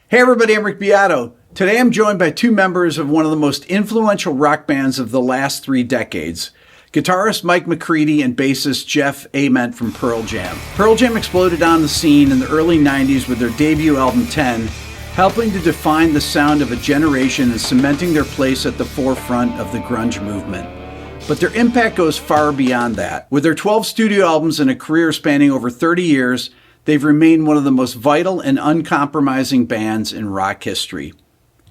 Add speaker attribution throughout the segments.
Speaker 1: Hey everybody, I'm Rick Beato. Today I'm joined by two members of one of the most influential rock bands of the last 3 decades. Guitarist Mike McCready and bassist Jeff Ament from Pearl Jam. Pearl Jam exploded on the scene in the early 90s with their debut album 10, helping to define the sound of a generation and cementing their place at the forefront of the grunge movement. But their impact goes far beyond that. With their 12 studio albums and a career spanning over 30 years, they've remained one of the most vital and uncompromising bands in rock history.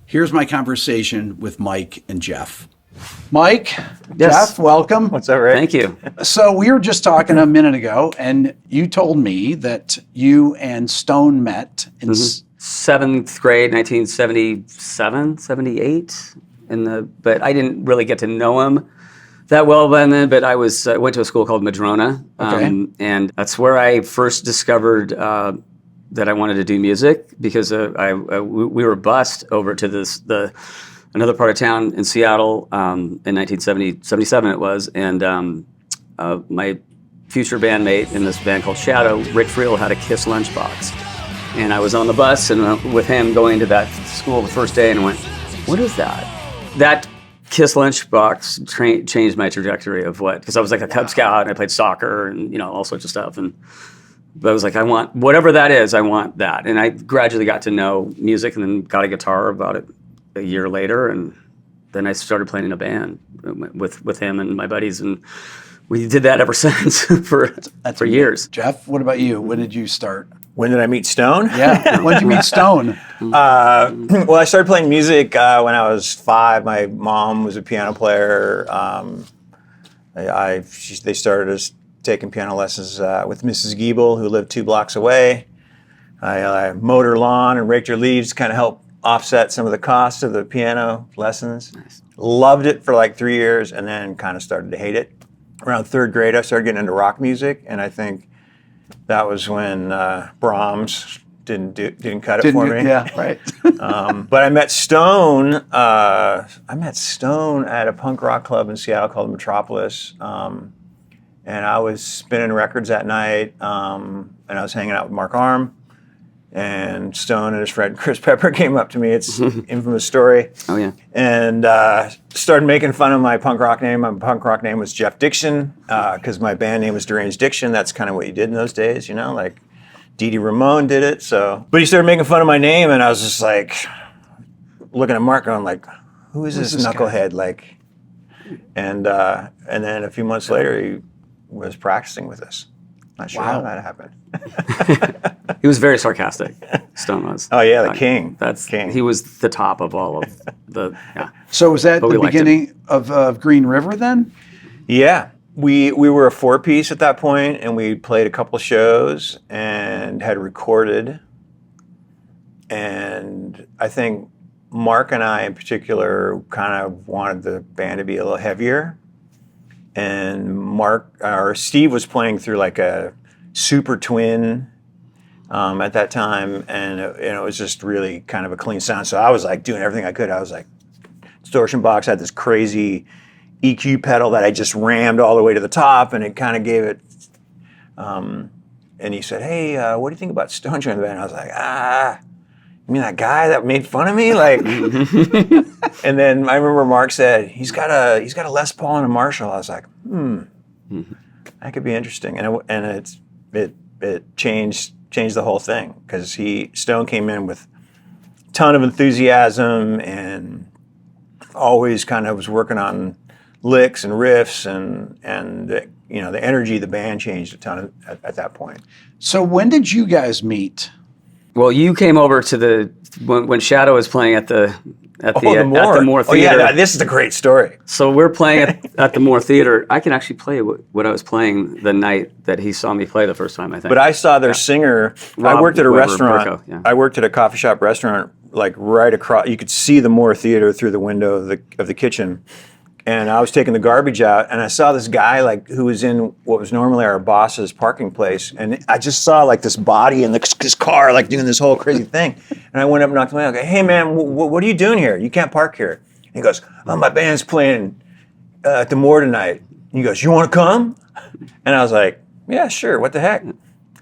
Speaker 1: Here's my conversation with Mike and Jeff. Mike,
Speaker 2: Yes.
Speaker 1: Jeff, welcome.
Speaker 2: What's up, Rick?
Speaker 3: Thank you.
Speaker 1: So we were just talking a minute ago, and you told me that you and Stone met in
Speaker 3: 7th grade, 1977, 78. But I didn't really get to know him that well then. But I went to a school called Madrona, and that's where I first discovered that I wanted to do music because we were bused over to another part of town in Seattle in 1977 it was, and my future bandmate in this band called Shadow, Rick Friel, had a Kiss lunchbox, and I was on the bus and with him going to that school the first day, and I went, "What is that?" That Kiss lunchbox changed my trajectory of because I was like a Cub Scout and I played soccer and all sorts of stuff, but I was like, I want whatever that is, I want that, and I gradually got to know music and then got a guitar about a year later, and then I started playing in a band with him and my buddies, and we did that ever since for years.
Speaker 1: Jeff, what about you? When did you start?
Speaker 2: When did I meet Stone?
Speaker 1: Yeah, when did you meet Stone?
Speaker 2: Well, I started playing music when I was 5. My mom was a piano player. They started us taking piano lessons with Mrs. Giebel, who lived 2 blocks away. I mowed her lawn and raked her leaves, kind of helped offset some of the cost of the piano lessons.
Speaker 3: Nice.
Speaker 2: Loved it for like 3 years, and then kind of started to hate it. Around 3rd grade, I started getting into rock music, and I think that was when Brahms didn't cut it for me.
Speaker 1: Yeah, right.
Speaker 2: But I met Stone. I met Stone at a punk rock club in Seattle called Metropolis, and I was spinning records that night, and I was hanging out with Mark Arm. And Stone and his friend Chris Pepper came up to me. It's an infamous story.
Speaker 3: Oh, yeah.
Speaker 2: And started making fun of my punk rock name. My punk rock name was Jeff Diction because my band name was Deranged Diction. That's kind of what you did in those days, like Dee Dee Ramone did it. But he started making fun of my name, and I was just like looking at Mark going like, who is this knucklehead? Like, and then a few months later, he was practicing with us. Not sure how that happened.
Speaker 3: He was very sarcastic, Stone was.
Speaker 2: Oh yeah, the king.
Speaker 3: That's
Speaker 2: king.
Speaker 3: He was the top of all of the. Yeah.
Speaker 1: So was that
Speaker 3: But
Speaker 1: the
Speaker 3: we liked
Speaker 1: beginning of Green River then?
Speaker 2: Yeah, we were a 4-piece at that point, and we played a couple shows and had recorded. And I think Mark and I in particular kind of wanted the band to be a little heavier. And Steve was playing through like a Super Twin at that time, and it was just really kind of a clean sound. So I was like doing everything I could. I was like, Distortion Box had this crazy EQ pedal that I just rammed all the way to the top, and it kind of gave it. And he said, "Hey, what do you think about Stone joining the band?" I was like, you mean that guy that made fun of me? Like, and then I remember Mark said, he's got a Les Paul and a Marshall. I was like, that could be interesting. And it changed the whole thing because Stone came in with a ton of enthusiasm and always kind of was working on licks and riffs and the energy of the band changed a ton at that point.
Speaker 1: So when did you guys meet?
Speaker 3: Well, you came over to when Shadow was playing at the Moore Theater.
Speaker 2: Oh yeah, this is a great story.
Speaker 3: So we're playing at the Moore Theater. I can actually play what I was playing the night that he saw me play the first time, I think.
Speaker 2: But I saw their singer.
Speaker 3: Rob
Speaker 2: I worked at a
Speaker 3: Weber
Speaker 2: restaurant.
Speaker 3: Burko, yeah.
Speaker 2: I worked at a coffee shop restaurant, like right across. You could see the Moore Theater through the window of the kitchen. And I was taking the garbage out, and I saw this guy like who was in what was normally our boss's parking place, and I just saw like this body in this car like doing this whole crazy thing. And I went up and knocked on the window. I go, "Hey man, what are you doing here? You can't park here." And he goes, "Oh, my band's playing at the Moore tonight." And he goes, "You want to come?" And I was like, "Yeah, sure. What the heck?"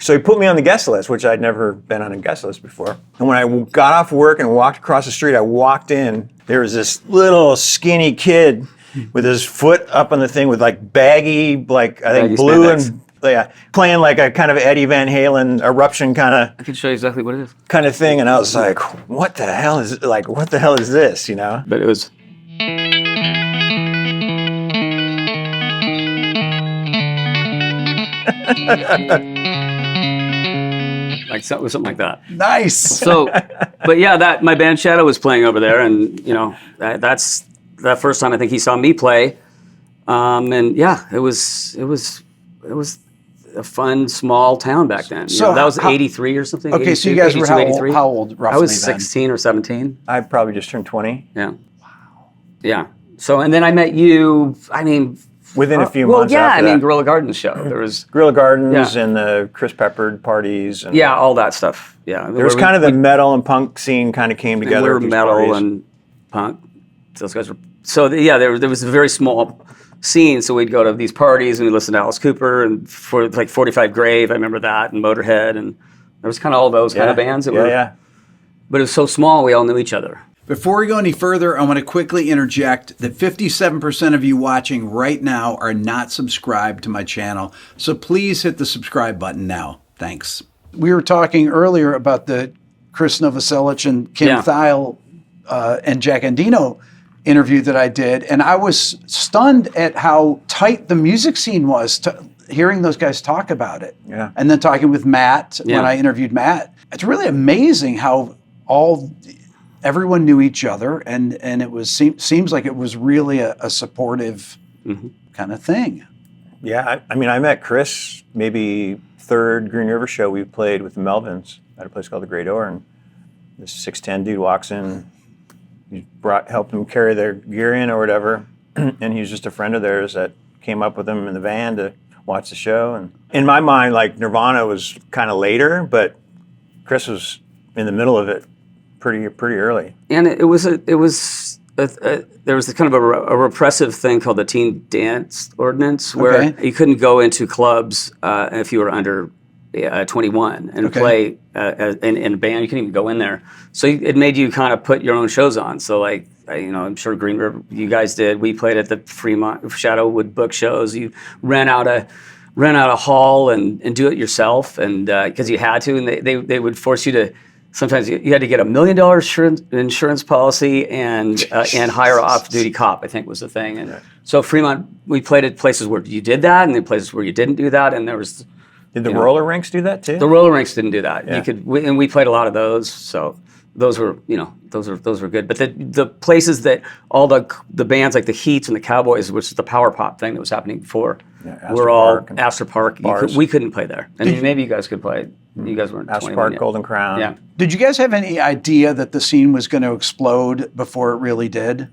Speaker 2: So he put me on the guest list, which I'd never been on a guest list before. And when I got off work and walked across the street, I walked in. There was this little skinny kid with his foot up on the thing with like baggy, like I think blue and playing like a kind of Eddie Van Halen Eruption kind of.
Speaker 3: I can show you exactly what it is.
Speaker 2: Kind of thing, and I was like, what the hell is this? You know?
Speaker 3: But it was. Like something like that.
Speaker 1: Nice.
Speaker 3: So, but yeah, that my band Shadow was playing over there, and you know that's the first time I think he saw me play, and yeah, it was a fun small town back then.
Speaker 1: So
Speaker 3: that was 83 or something.
Speaker 1: Okay, so you guys were how old roughly?
Speaker 3: I was
Speaker 1: then?
Speaker 3: 16 or 17.
Speaker 2: I probably just turned 20.
Speaker 3: Yeah. Wow. Yeah. So and then I met you. I mean.
Speaker 2: Within a few
Speaker 3: well,
Speaker 2: months
Speaker 3: yeah,
Speaker 2: after
Speaker 3: I mean,
Speaker 2: that.
Speaker 3: Gorilla Gardens show. There was
Speaker 2: Gorilla Gardens and the Chris Peppered parties. And
Speaker 3: yeah, all that stuff. Yeah,
Speaker 2: there was kind of the metal and punk scene kind of came together.
Speaker 3: We were
Speaker 2: at these
Speaker 3: metal
Speaker 2: parties.
Speaker 3: and punk. Those guys were so yeah. There was a very small scene, so we'd go to these parties and we'd listen to Alice Cooper and for like 45 Grave. I remember that, and Motorhead, and there was kind of all those kind of bands that were.
Speaker 2: Yeah.
Speaker 3: But it was so small, we all knew each other.
Speaker 1: Before we go any further, I want to quickly interject that 57% of you watching right now are not subscribed to my channel. So please hit the subscribe button now. Thanks. We were talking earlier about the Chris Novoselic and Kim Thile and Jack Endino interview that I did. And I was stunned at how tight the music scene was, hearing those guys talk about it.
Speaker 2: Yeah.
Speaker 1: And then talking with Matt when I interviewed Matt. It's really amazing how everyone knew each other, and it was seems like it was really a supportive kind of thing.
Speaker 2: Yeah, I mean, I met Chris maybe third Green River show we played with the Melvins at a place called the Great Door, and this 6'10" dude walks in, he helped him carry their gear in or whatever, and he was just a friend of theirs that came up with them in the van to watch the show. And in my mind, like Nirvana was kind of later, but Chris was in the middle of it pretty early. And
Speaker 3: there was kind of a repressive thing called the Teen Dance Ordinance, where you couldn't go into clubs if you were under 21 and play in a band. You couldn't even go in there. So it made you kind of put your own shows on. So like, I'm sure Green River, you guys did. We played at the Fremont. Shadow would book shows. You rent out a hall and do it yourself, and because you had to, and they would force you to. Sometimes you had to get $1 million insurance policy and hire an off-duty cop, I think was the thing. And so Fremont, we played at places where you did that, and then places where you didn't do that. And there was.
Speaker 2: Did the roller rinks do that too?
Speaker 3: The roller rinks didn't do that.
Speaker 2: Yeah.
Speaker 3: And we played a lot of those. So those were those were good. But the places that all the bands like the Heats and the Cowboys, which is the power pop thing that was happening before, were all Astor Park. We couldn't play there. And maybe you guys could play. You guys weren't
Speaker 2: Astor
Speaker 3: 21
Speaker 2: Park,
Speaker 3: yet.
Speaker 2: Golden Crown.
Speaker 3: Yeah.
Speaker 1: Did you guys have any idea that the scene was going to explode before it really did?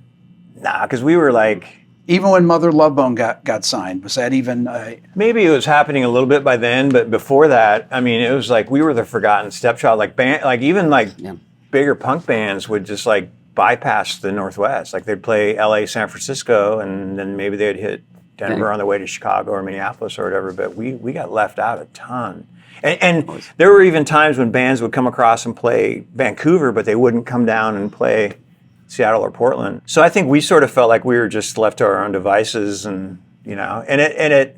Speaker 2: Nah, because we were like.
Speaker 1: Even when Mother Love Bone got signed, was that even?
Speaker 2: Maybe it was happening a little bit by then, but before that, I mean, it was like we were the forgotten stepchild. Like bigger punk bands would just like bypass the Northwest. Like they'd play L.A., San Francisco, and then maybe they'd hit Denver on the way to Chicago or Minneapolis or whatever. But we got left out a ton. And there were even times when bands would come across and play Vancouver, but they wouldn't come down and play Seattle or Portland. So I think we sort of felt like we were just left to our own devices, and it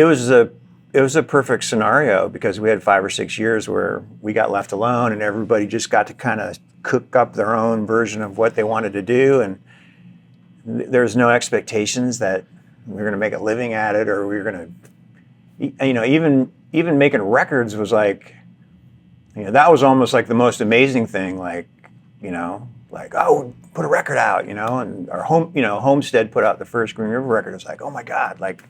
Speaker 2: was a perfect scenario because we had 5 or 6 years where we got left alone, and everybody just got to kind of cook up their own version of what they wanted to do, and there was no expectations that we were going to make a living at it, or we were going to, even making records was like, that was almost like the most amazing thing, like, oh, put a record out, and our Homestead put out the first Green River record. It's like, oh my God, like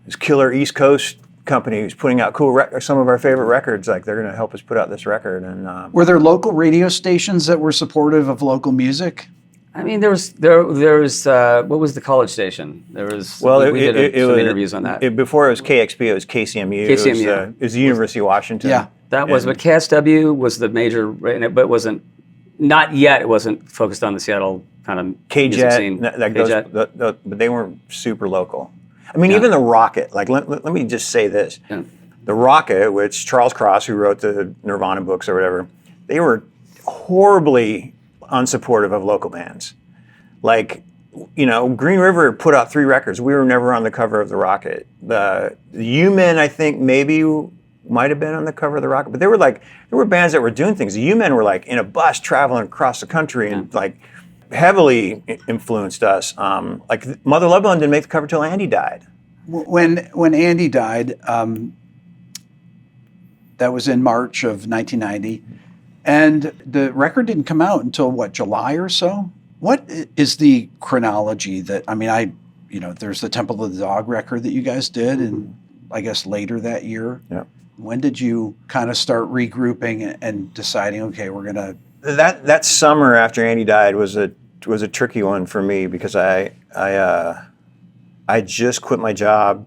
Speaker 2: this killer East Coast company who's putting out some of our favorite records, like they're going to help us put out this record. And
Speaker 1: were there local radio stations that were supportive of local music?
Speaker 3: I mean, there was what was the college station? There was we did some interviews on that.
Speaker 2: Before it was KXP, it was KCMU.
Speaker 3: KCMU.
Speaker 2: It was the University of Washington.
Speaker 1: Yeah,
Speaker 3: that was. But KSW was the major, but it wasn't. Not yet. It wasn't focused on the Seattle kind of music scene.
Speaker 2: But they weren't super local. I mean, even the Rocket. Like, let me just say this: the Rocket, which Charles Cross, who wrote the Nirvana books or whatever, they were horribly unsupportive of local bands. Like, you know, Green River put out 3 records. We were never on the cover of the Rocket. The U-Men, I think, maybe might have been on the cover of the Rocket, but there were bands that were doing things. The U-Men were like in a bus traveling across the country and like heavily influenced us. Like Mother Love Bone didn't make the cover till Andy died.
Speaker 1: When Andy died, that was in March of 1990, and the record didn't come out until what, July or so? What is the chronology that, I mean, there's the Temple of the Dog record that you guys did, and I guess later that year.
Speaker 2: Yeah.
Speaker 1: When did you kind of start regrouping and deciding, okay, we're gonna?
Speaker 2: That summer after Andy died was a tricky one for me because I just quit my job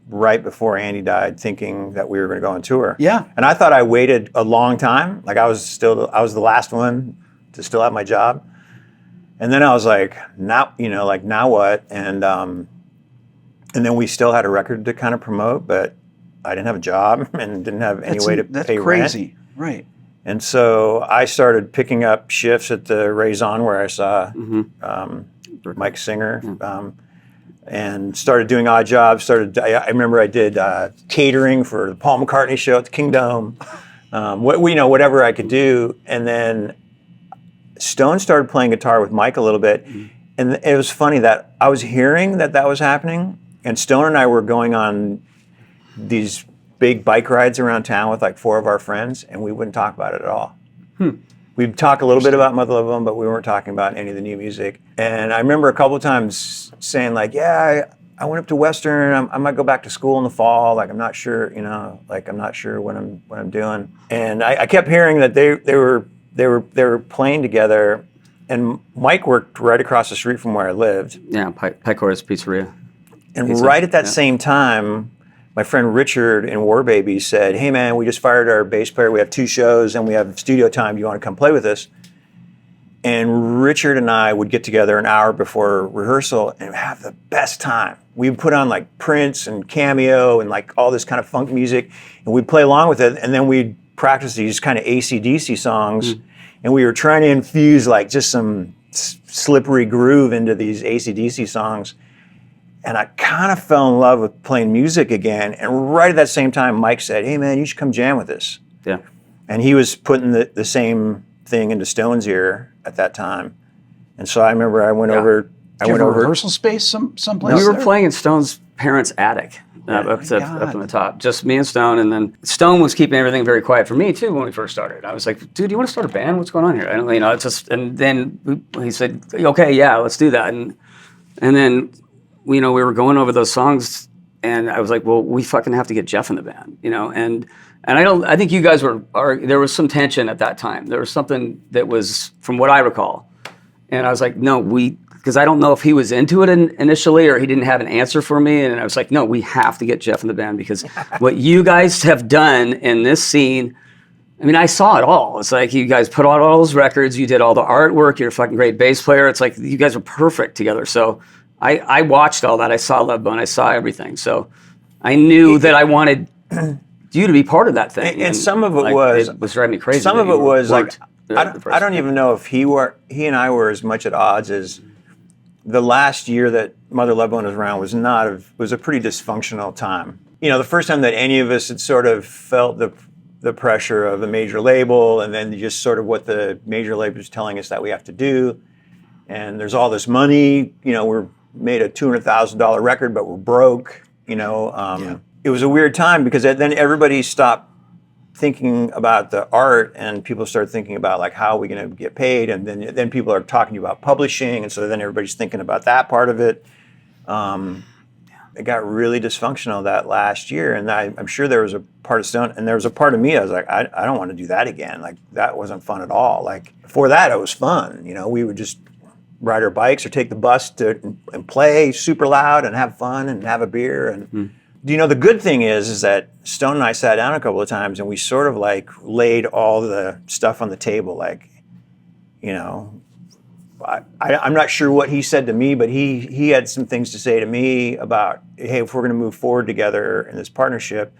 Speaker 2: right before Andy died, thinking that we were going to go on tour.
Speaker 1: Yeah.
Speaker 2: And I thought I waited a long time. Like I was the last one to still have my job. And then I was like, now what? And then we still had a record to kind of promote, but I didn't have a job and didn't have any way to pay rent.
Speaker 1: That's crazy, right?
Speaker 2: And so I started picking up shifts at the Raison where I saw Mike Singer, and started doing odd jobs. I remember I did catering for the Paul McCartney show at the Kingdom, whatever I could do. And then Stone started playing guitar with Mike a little bit. And it was funny that I was hearing that was happening. And Stone and I were going on these big bike rides around town with like 4 of our friends, and we wouldn't talk about it at all. We'd talk a little bit about Mother Love Bone, but we weren't talking about any of the new music. And I remember a couple of times saying like, yeah, I went up to Western. I might go back to school in the fall. Like, I'm not sure, I'm not sure what I'm doing. And I kept hearing that they were playing together. And Mike worked right across the street from where I lived.
Speaker 3: Yeah, Pecori's Pizzeria.
Speaker 2: And right at that same time, my friend Richard in War Baby said, hey man, we just fired our bass player. We have 2 shows and we have studio time. Do you want to come play with us? And Richard and I would get together an hour before rehearsal and have the best time. We'd put on like Prince and Cameo and like all this kind of funk music, and we'd play along with it. And then we'd practice these kind of AC/DC songs. And we were trying to infuse like just some slippery groove into these AC/DC songs. And I kind of fell in love with playing music again. And right at that same time, Mike said, hey man, you should come jam with us.
Speaker 3: Yeah.
Speaker 2: And he was putting the same thing into Stone's ear at that time. And so I remember I went over.
Speaker 1: Did you have a rehearsal space someplace?
Speaker 3: We were playing in Stone's parents' attic. Up in the top, just me and Stone, and then Stone was keeping everything very quiet for me too when we first started. I was like, "Dude, do you want to start a band? What's going on here?" It's just. And then he said, "Okay, yeah, let's do that." And then, we were going over those songs, and I was like, "Well, we fucking have to get Jeff in the band," And I think you guys there was some tension at that time. There was something that was, from what I recall, and I was like, "No, because I don't know if he was into it initially or he didn't have an answer for me." And I was like, no, we have to get Jeff in the band because what you guys have done in this scene, I mean, I saw it all. It's like you guys put out all those records, you did all the artwork, you're a fucking great bass player. It's like you guys are perfect together. So I watched all that. I saw Love Bone, I saw everything. So I knew that I wanted you to be part of that thing.
Speaker 2: And some of it was
Speaker 3: driving me crazy.
Speaker 2: Some of it was like, I don't even know if he and I were as much at odds as the last year that Mother Love Bone was around was a pretty dysfunctional time. The first time that any of us had sort of felt the pressure of a major label, and then just sort of what the major label is telling us that we have to do. And there's all this money, we're made a $200,000 record, but we're broke, It was a weird time because then everybody stopped thinking about the art, and people started thinking about like, how are we going to get paid? And then people are talking about publishing, and so then everybody's thinking about that part of it. It got really dysfunctional that last year, and I'm sure there was a part of Stone, and there was a part of me, I was like, I don't want to do that again. Like, that wasn't fun at all. Like, before that, it was fun. We would just ride our bikes or take the bus and play super loud and have fun and have a beer. And the good thing is that Stone and I sat down a couple of times and we sort of like laid all the stuff on the table, like, I'm not sure what he said to me, but he had some things to say to me about, hey, if we're going to move forward together in this partnership,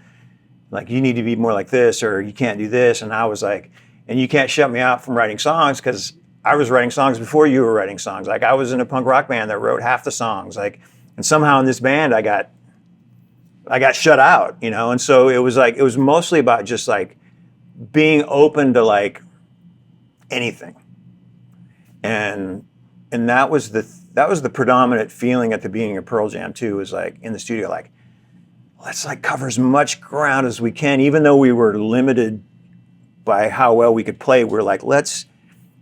Speaker 2: like you need to be more like this, or you can't do this. And I was like, and you can't shut me out from writing songs, because I was writing songs before you were writing songs. Like I was in a punk rock band that wrote half the songs. Like, and somehow in this band I got shut out, you know. And so it was mostly about just like being open to like anything. And that was the predominant feeling at the beginning of Pearl Jam too, was like in the studio, like, let's like cover as much ground as we can, even though we were limited by how well we could play. We're like, let's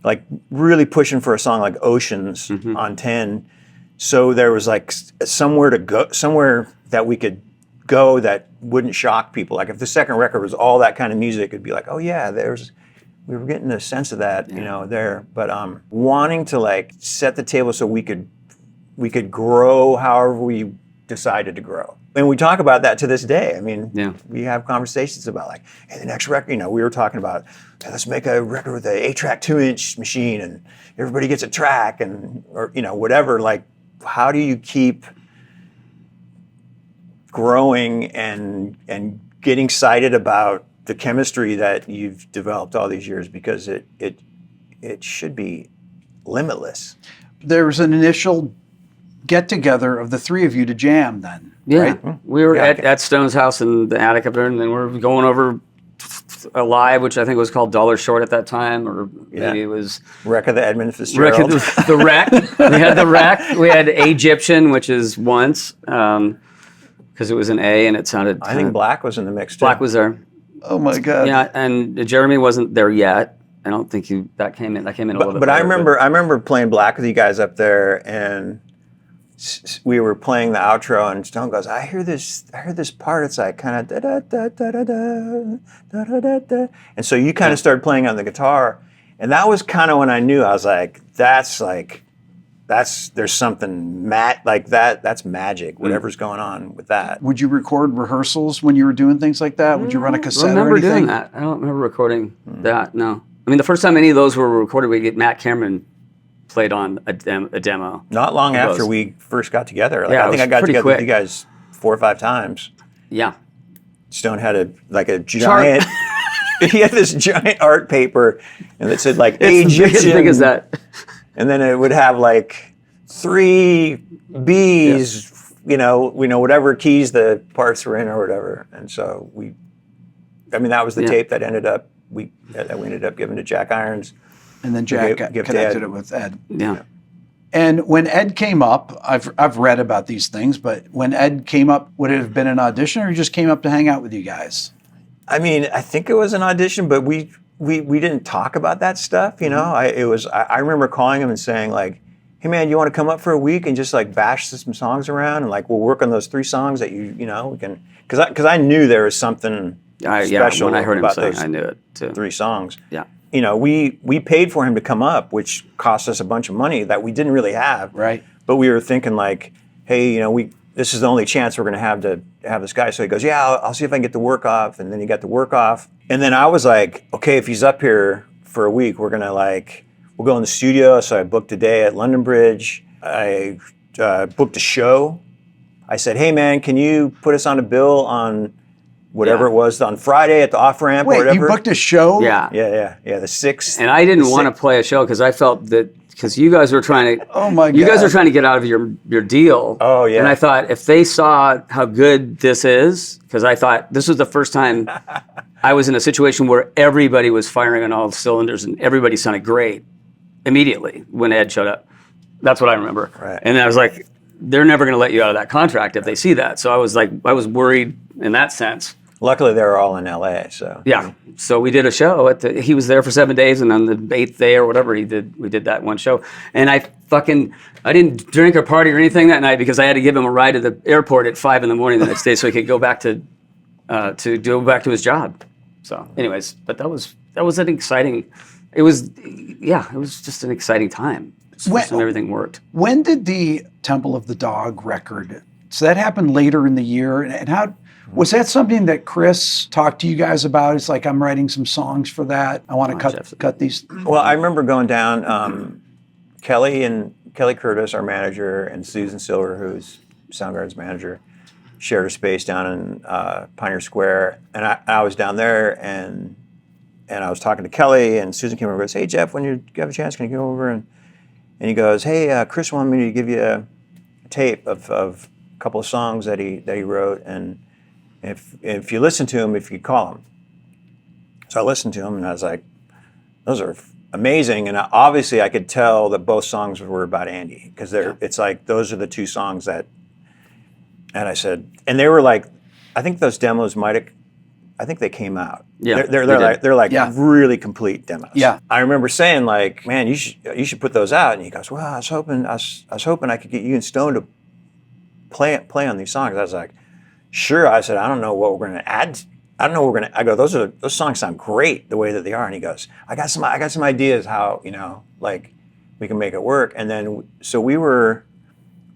Speaker 2: like really pushing for a song like Oceans on 10. So there was like somewhere to go, somewhere that we could go that wouldn't shock people. Like if the second record was all that kind of music, it'd be like, oh yeah, we were getting a sense of that, you know, there. But wanting to like set the table so we could grow however we decided to grow. And we talk about that to this day. I mean, we have conversations about like, hey, the next record, you know, we were talking about, hey, let's make a record with an 8-track 2-inch machine and everybody gets a track, and, or, you know, whatever. Like, how do you keep growing and getting excited about the chemistry that you've developed all these years, because it should be limitless.
Speaker 1: There was an initial get together of the three of you to jam then.
Speaker 3: Yeah,
Speaker 1: right?
Speaker 3: We were at Stone's house in the attic up there, and then we were going over a live, which I think was called Dollar Short at that time, or maybe it was
Speaker 2: Wreck of the Edmund Fitzgerald.
Speaker 3: The Wreck. We had the Wreck. We had Egyptian, which is Once, because it was an A and it sounded.
Speaker 2: I think Black was in the mix too.
Speaker 3: Black was there.
Speaker 1: Oh my God.
Speaker 3: Yeah, and Jeremy wasn't there yet. I don't think that came in. That came in a little bit.
Speaker 2: But
Speaker 3: later,
Speaker 2: I remember playing Black with you guys up there, and we were playing the outro, and Stone goes, I hear this part. It's like kind of da da da da da da da da da, and so you kind of started playing on the guitar, and that was kind of when I knew. I was like, there's something like that. That's magic. Whatever's going on with that.
Speaker 1: Would you record rehearsals when you were doing things like that? Would you run a cassette or anything?
Speaker 3: Doing that. I don't remember recording that. No. I mean, the first time any of those were recorded, we get Matt Cameron played on a demo.
Speaker 2: Not long after we first got together. Like,
Speaker 3: Yeah,
Speaker 2: I think I got together
Speaker 3: quick.
Speaker 2: with you guys 4 or 5 times.
Speaker 3: Yeah.
Speaker 2: Stone had a giant. He had this giant art paper, and it said like Egyptian.
Speaker 3: As big as that.
Speaker 2: And then it would have like 3 B's, you know, whatever keys the parts were in or whatever. And so that was the tape that we ended up giving to Jack Irons.
Speaker 1: And then Jack connected it with Ed.
Speaker 3: Yeah.
Speaker 1: And when Ed came up, I've read about these things, but when Ed came up, would it have been an audition, or he just came up to hang out with you guys?
Speaker 2: I mean, I think it was an audition, but we didn't talk about that stuff, you know. I remember calling him and saying like, hey man, you want to come up for a week and just like bash some songs around, and like we'll work on those 3 songs that you know we can, because I knew there was something special
Speaker 3: when I heard him
Speaker 2: about
Speaker 3: saying,
Speaker 2: those
Speaker 3: I knew it too.
Speaker 2: 3 songs.
Speaker 3: Yeah.
Speaker 2: You know, we paid for him to come up, which cost us a bunch of money that we didn't really have.
Speaker 1: Right.
Speaker 2: But we were thinking like, hey, you know, this is the only chance we're going to have this guy. So he goes, yeah, I'll see if I can get the work off. And then he got the work off. And then I was like, okay, if he's up here for a week, we'll go in the studio. So I booked a day at London Bridge. I booked a show. I said, hey man, can you put us on a bill on whatever it was on Friday at the off ramp or whatever?
Speaker 1: Wait, you booked a show?
Speaker 3: Yeah.
Speaker 2: Yeah, the 6th.
Speaker 3: And I didn't want to play a show because I felt that, because you guys were trying to,
Speaker 1: oh my God,
Speaker 3: you guys were trying to get out of your deal.
Speaker 2: Oh yeah.
Speaker 3: And I thought if they saw how good this is, because I thought this was the first time I was in a situation where everybody was firing on all cylinders and everybody sounded great immediately when Ed showed up. That's what I remember.
Speaker 2: Right.
Speaker 3: And I was like, they're never going to let you out of that contract if they see that. So I was worried in that sense.
Speaker 2: Luckily, they were all in LA, so.
Speaker 3: Yeah. So we did a show he was there for 7 days, and on the 8th day or whatever we did that one show. And I didn't drink or party or anything that night because I had to give him a ride to the airport at 5 a.m. the next day so he could go back to go back to his job. So anyways, but that was an exciting, it was just an exciting time. When everything worked.
Speaker 1: When did the Temple of the Dog record, so that happened later in the year, and how, was that something that Chris talked to you guys about? It's like, I'm writing some songs for that. I want to cut these.
Speaker 2: Well, I remember going down Kelly Curtis, our manager, and Susan Silver, who's Soundgarden's manager, shared a space down in Pioneer Square, and I was down there, and I was talking to Kelly, and Susan came over and goes, "Hey Jeff, when you have a chance, can you go over?" And he goes, "Hey, Chris wanted me to give you a tape of a couple of songs that he wrote, and if you listen to him, if you call him." So I listened to him, and I was like, "Those are amazing." And obviously, I could tell that both songs were about Andy, because it's like those are the two songs that. And I said, and they were like, I think those demos I think they came out.
Speaker 3: Yeah,
Speaker 2: they're like really complete demos.
Speaker 1: Yeah.
Speaker 2: I remember saying like, "Man, you should put those out." And he goes, "Well, I was hoping I could get you and Stone to play on these songs." I was like, "Sure." I said, "I don't know what we're going to add. I don't know what we're going to." I go, "Those songs sound great the way that they are." And he goes, I got some ideas how like we can make it work." And then so we were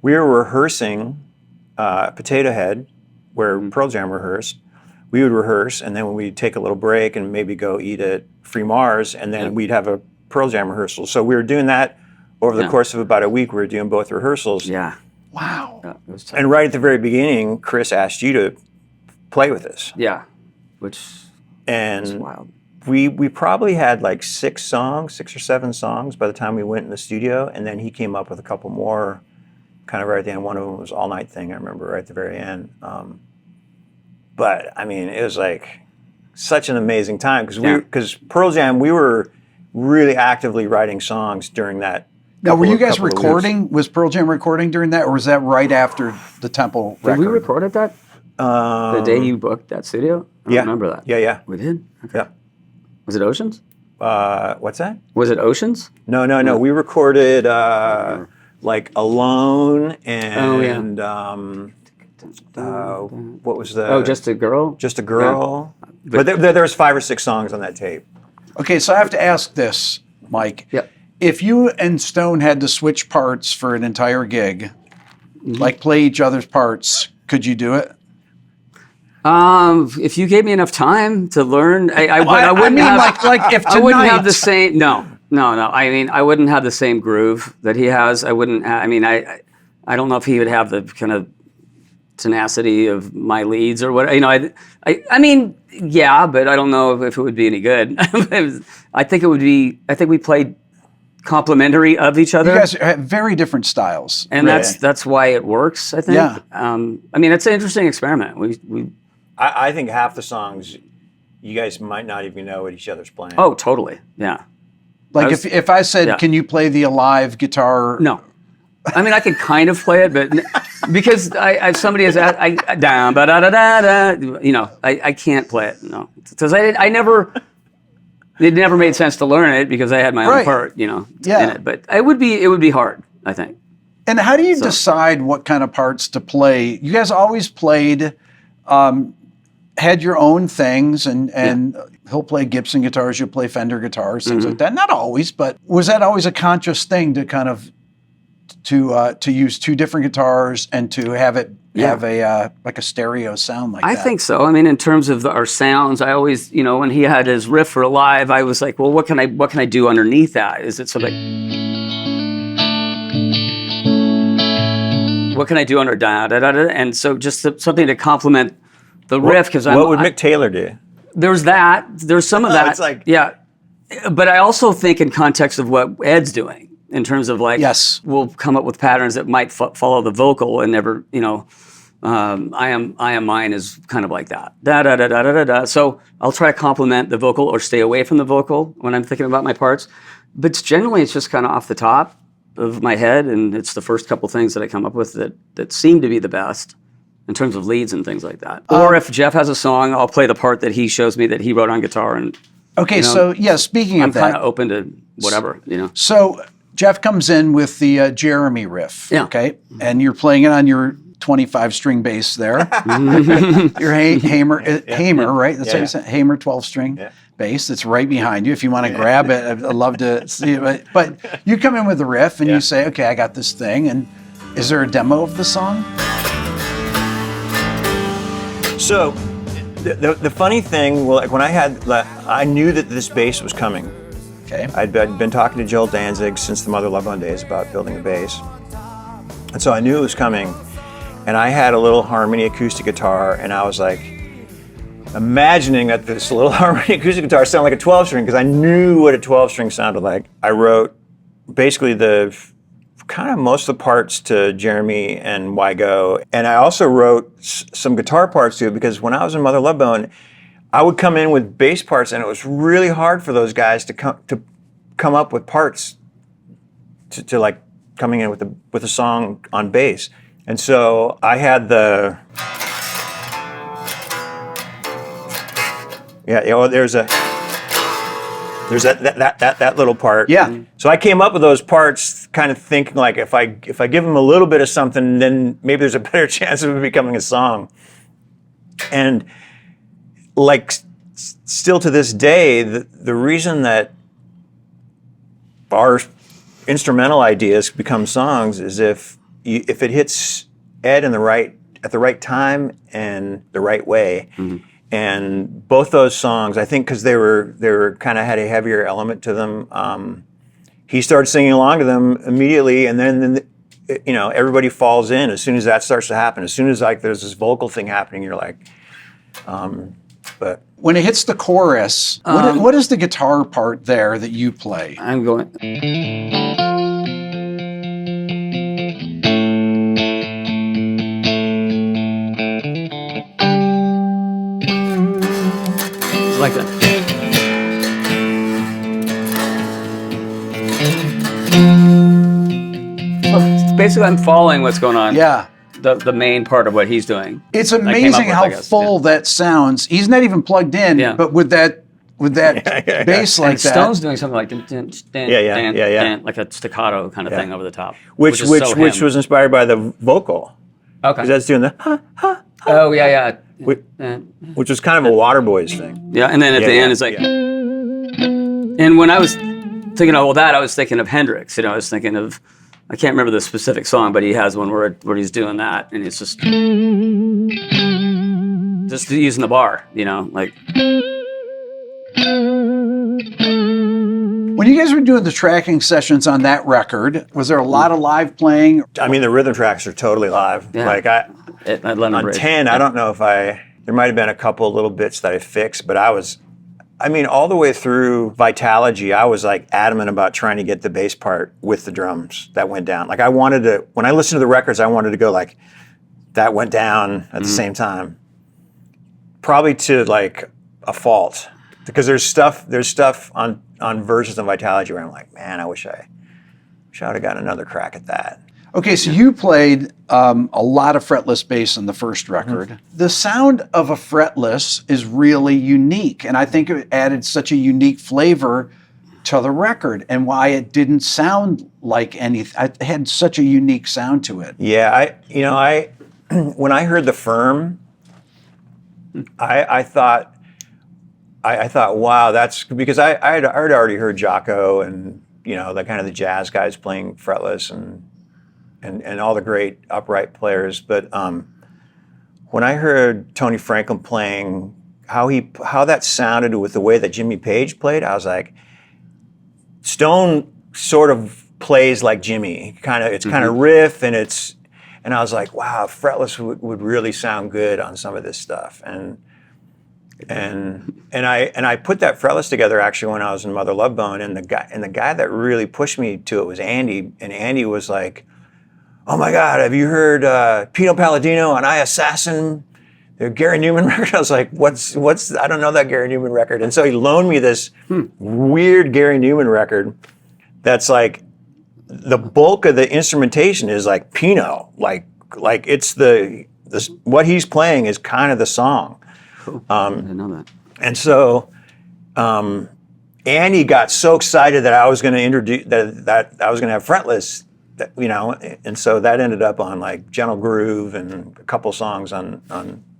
Speaker 2: rehearsing. Potato Head, where Pearl Jam rehearsed, we would rehearse, and then we'd take a little break and maybe go eat at Free Mars, and then we'd have a Pearl Jam rehearsal. So we were doing that over the course of about a week. We were doing both rehearsals.
Speaker 1: Yeah. Wow.
Speaker 3: Yeah, it was tough.
Speaker 2: And right at the very beginning, Chris asked you to play with us.
Speaker 3: Yeah, which was
Speaker 2: And
Speaker 3: wild.
Speaker 2: we probably had like 6 or 7 songs by the time we went in the studio, and then he came up with a couple more kind of right at the end. One of them was All Night Thing, I remember, right at the very end. But I mean, it was like such an amazing time because Pearl Jam, we were really actively writing songs during that.
Speaker 1: Now, were you guys recording? Was Pearl Jam recording during that, or was that right after the Temple record?
Speaker 3: Did we record at that? The day you booked that studio? I don't remember that.
Speaker 2: Yeah.
Speaker 3: We did? Okay.
Speaker 2: Yeah.
Speaker 3: Was it Oceans?
Speaker 2: What's that?
Speaker 3: Was it Oceans?
Speaker 2: No. We recorded like Alone and what was the?
Speaker 3: Oh, Just a Girl?
Speaker 2: Just a Girl. Yeah. But there was 5 or 6 songs on that tape.
Speaker 1: Okay, so I have to ask this, Mike.
Speaker 3: Yep.
Speaker 1: If you and Stone had to switch parts for an entire gig, like play each other's parts, could you do it?
Speaker 3: If you gave me enough time to learn, I wouldn't have the same. No. I mean, I wouldn't have the same groove that he has. I wouldn't. I don't know if he would have the kind of tenacity of my leads or what. I mean, yeah, but I don't know if it would be any good. I think it would be. I think we played complementary of each other.
Speaker 1: You guys have very different styles,
Speaker 3: and that's why it works. I think.
Speaker 1: Yeah.
Speaker 3: I mean, it's an interesting experiment.
Speaker 2: I think half the songs, you guys might not even know what each other's playing.
Speaker 3: Oh, totally. Yeah.
Speaker 1: Like if I said, "Can you play the Alive guitar?"
Speaker 3: No. I mean, I can kind of play it, but because somebody has asked, I can't play it. No, because it never made sense to learn it because I had my own part, in it. But it would be hard, I think.
Speaker 1: And how do you decide what kind of parts to play? You guys always played, had your own things, and he'll play Gibson guitars, you'll play Fender guitars, things like that. Not always, but was that always a conscious thing to kind of to use 2 different guitars and to have it have a like a stereo sound like that?
Speaker 3: I think so. I mean, in terms of our sounds, I always, when he had his riff for Alive, I was like, well, what can I do underneath that? Is it something? What can I do under da da da da? And so just something to complement the riff, because
Speaker 2: what would Mick Taylor do?
Speaker 3: There's that. There's some of that.
Speaker 2: It's like,
Speaker 3: yeah, but I also think in context of what Ed's doing, in terms of like, we'll come up with patterns that might follow the vocal and never, I am mine is kind of like that. Da da da da da da da. So I'll try to complement the vocal or stay away from the vocal when I'm thinking about my parts. But generally, it's just kind of off the top of my head, and it's the first couple things that I come up with that seem to be the best in terms of leads and things like that. Or if Jeff has a song, I'll play the part that he shows me that he wrote on guitar. And
Speaker 1: so speaking of that,
Speaker 3: I'm kind of open to whatever,
Speaker 1: So Jeff comes in with the Jeremy riff, okay, and you're playing it on your 25-string bass there. Your Hamer, right? That's how you say it, Hamer 12-string bass. That's right behind you. If you want to grab it, I'd love to see it. But you come in with the riff and you say, okay, I got this thing. And is there a demo of the song?
Speaker 2: So the funny thing, like when I knew that this bass was coming,
Speaker 1: Okay.
Speaker 2: I'd been talking to Joel Danzig since the Mother Love Bone days about building a bass. And so I knew it was coming. And I had a little Harmony acoustic guitar, and I was like, imagining that this little Harmony acoustic guitar sounded like a 12-string, because I knew what a 12-string sounded like. I wrote basically kind of most of the parts to Jeremy and Wygo. And I also wrote some guitar parts too, because when I was in Mother Love Bone, I would come in with bass parts, and it was really hard for those guys to come up with parts to like coming in with a song on bass. And so I had there's that little part.
Speaker 1: Yeah.
Speaker 2: So I came up with those parts kind of thinking like, if I give them a little bit of something, then maybe there's a better chance of it becoming a song. And like still to this day, the reason that our instrumental ideas become songs is if it hits Ed at the right time and the right way. Mm-hmm. And both those songs, I think, because they were kind of had a heavier element to them. He started singing along to them immediately, and then everybody falls in as soon as that starts to happen. As soon as like there's this vocal thing happening, you're like, but
Speaker 1: when it hits the chorus, what is the guitar part there that you play?
Speaker 3: I'm going. Like that. Well, basically, I'm following what's going on.
Speaker 1: Yeah.
Speaker 3: The main part of what he's doing.
Speaker 1: It's amazing how full that sounds. He's not even plugged in, but with that bass like
Speaker 3: and
Speaker 1: that.
Speaker 3: Stone's doing something like like a staccato kind of thing over the top,
Speaker 2: which was inspired by the vocal.
Speaker 3: Okay.
Speaker 2: Because that's doing the
Speaker 3: Oh yeah.
Speaker 2: Which was kind of a Waterboys thing.
Speaker 3: Yeah, and then at the end it's like. And when I was thinking of all that, I was thinking of Hendrix. I was thinking of, I can't remember the specific song, but he has one where he's doing that, and it's just using the bar, like.
Speaker 1: When you guys were doing the tracking sessions on that record, was there a lot of live playing?
Speaker 2: I mean, the rhythm tracks are totally live.
Speaker 3: Yeah.
Speaker 2: Like on 10, I don't know if there might have been a couple little bits that I fixed, but all the way through Vitalogy, I was like adamant about trying to get the bass part with the drums that went down. Like when I listened to the records, I wanted to go like, that went down at the same time. Probably to like a fault. Because there's stuff on versions of Vitalogy where I'm like, man, I wish I would have got another crack at that.
Speaker 1: Okay, so you played a lot of fretless bass on the first record. Mm-hmm. The sound of a fretless is really unique, and I think it added such a unique flavor to the record, and why it didn't sound like anything. It had such a unique sound to it.
Speaker 2: Yeah, when I heard the Firm, I thought, wow, that's because I had already heard Jocko and the kind of the jazz guys playing fretless and all the great upright players, but when I heard Tony Franklin playing how that sounded with the way that Jimmy Page played, I was like, Stone sort of plays like Jimmy, kind of riff, and I was like, wow, fretless would really sound good on some of this stuff, and I put that fretless together actually when I was in Mother Love Bone, and the guy that really pushed me to it was Andy, and Andy was like, oh my God, have you heard Pino Palladino on I Assassin, the Gary Newman record? I was like, what's I don't know that Gary Newman record. And so he loaned me this weird Gary Newman record that's like, the bulk of the instrumentation is like Pino, like it's what he's playing is kind of the song.
Speaker 3: Cool. I didn't know that.
Speaker 2: And so Andy got so excited that I was going to introduce that I was going to have fretless, and so that ended up on like Gentle Groove and a couple songs on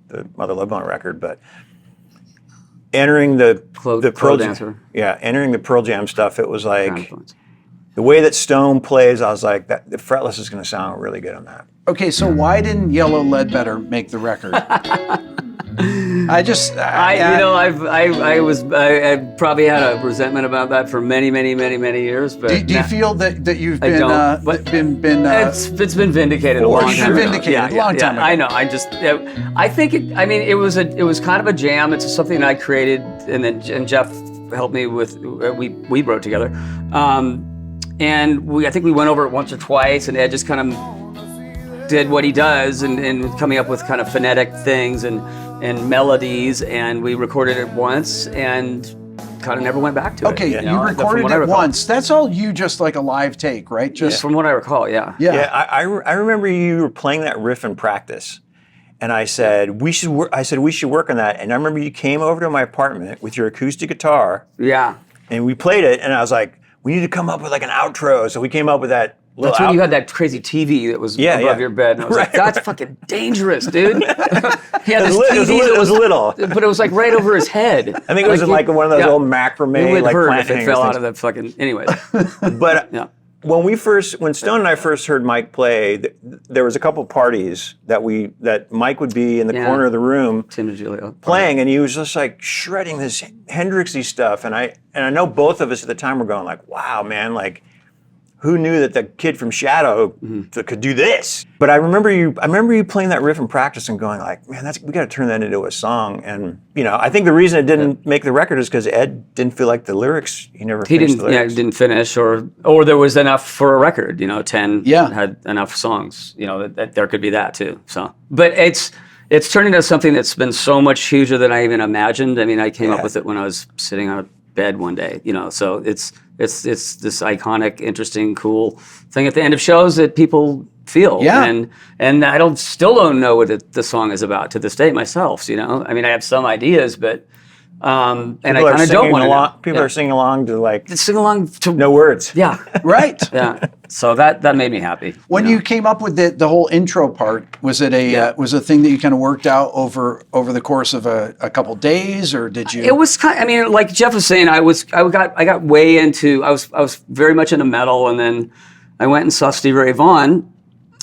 Speaker 2: the Mother Love Bone record. But entering the Pearl Jam, entering the Pearl Jam stuff, it was like the way that Stone plays. I was like, the fretless is going to sound really good on that.
Speaker 1: Okay, so why didn't Yellow Ledbetter make the record?
Speaker 3: I probably had a resentment about that for many years. But
Speaker 1: do you feel that you've been
Speaker 3: it's been vindicated a long time ago.
Speaker 1: Vindicated a long time ago.
Speaker 3: I know. I think it was kind of a jam. It's something that I created, and Jeff helped me with. We wrote together, and I think we went over it once or twice, and Ed just kind of did what he does and coming up with kind of phonetic things and melodies, and we recorded it once and kind of never went back to it.
Speaker 1: Okay, you recorded it once. That's all you just like a live take, right? Just
Speaker 3: from what I recall, yeah.
Speaker 2: I remember you were playing that riff in practice, and I said we should work on that. And I remember you came over to my apartment with your acoustic guitar.
Speaker 3: Yeah.
Speaker 2: And we played it, and I was like, we need to come up with like an outro. So we came up with that.
Speaker 3: That's when you had that crazy TV that was above your bed. And I was like, that's fucking dangerous, dude. He had this TV
Speaker 2: it was little.
Speaker 3: But it was like right over his head.
Speaker 2: I think it was like one of those old macrame.
Speaker 3: It would
Speaker 2: like
Speaker 3: hurt
Speaker 2: plant
Speaker 3: if it fell
Speaker 2: things.
Speaker 3: out of the fucking, anyways.
Speaker 2: But when Stone and I first heard Mike play, there was a couple parties that Mike would be in the corner of the room
Speaker 3: Tim DiGiulio
Speaker 2: playing, and he was just like shredding this Hendrixy stuff. And I know both of us at the time were going like, wow, man, like, who knew that the kid from Shadow could do this? But I remember you playing that riff in practice and going like, man, we got to turn that into a song. And I think the reason it didn't make the record is because Ed didn't feel like the lyrics. He finished the lyrics.
Speaker 3: Yeah, didn't finish, or there was enough for a record. 10 had enough songs. That there could be that too. So, but it's turned into something that's been so much huger than I even imagined. I mean, I came up with it when I was sitting on a bed one day. So it's this iconic, interesting, cool thing at the end of shows that people feel.
Speaker 1: Yeah.
Speaker 3: And I still don't know what the song is about to this day myself. I mean, I have some ideas, but and I kind of don't want to know.
Speaker 2: People are singing along to
Speaker 3: sing along to
Speaker 2: no words.
Speaker 3: Yeah.
Speaker 1: Right.
Speaker 3: Yeah. So that made me happy.
Speaker 1: When you came up with the whole intro part, was it was a thing that you kind of worked out over the course of a couple days, or did you? It
Speaker 3: was kind. I mean, like Jeff was saying, I got way into. I was very much into metal, and then I went and saw Stevie Ray Vaughan,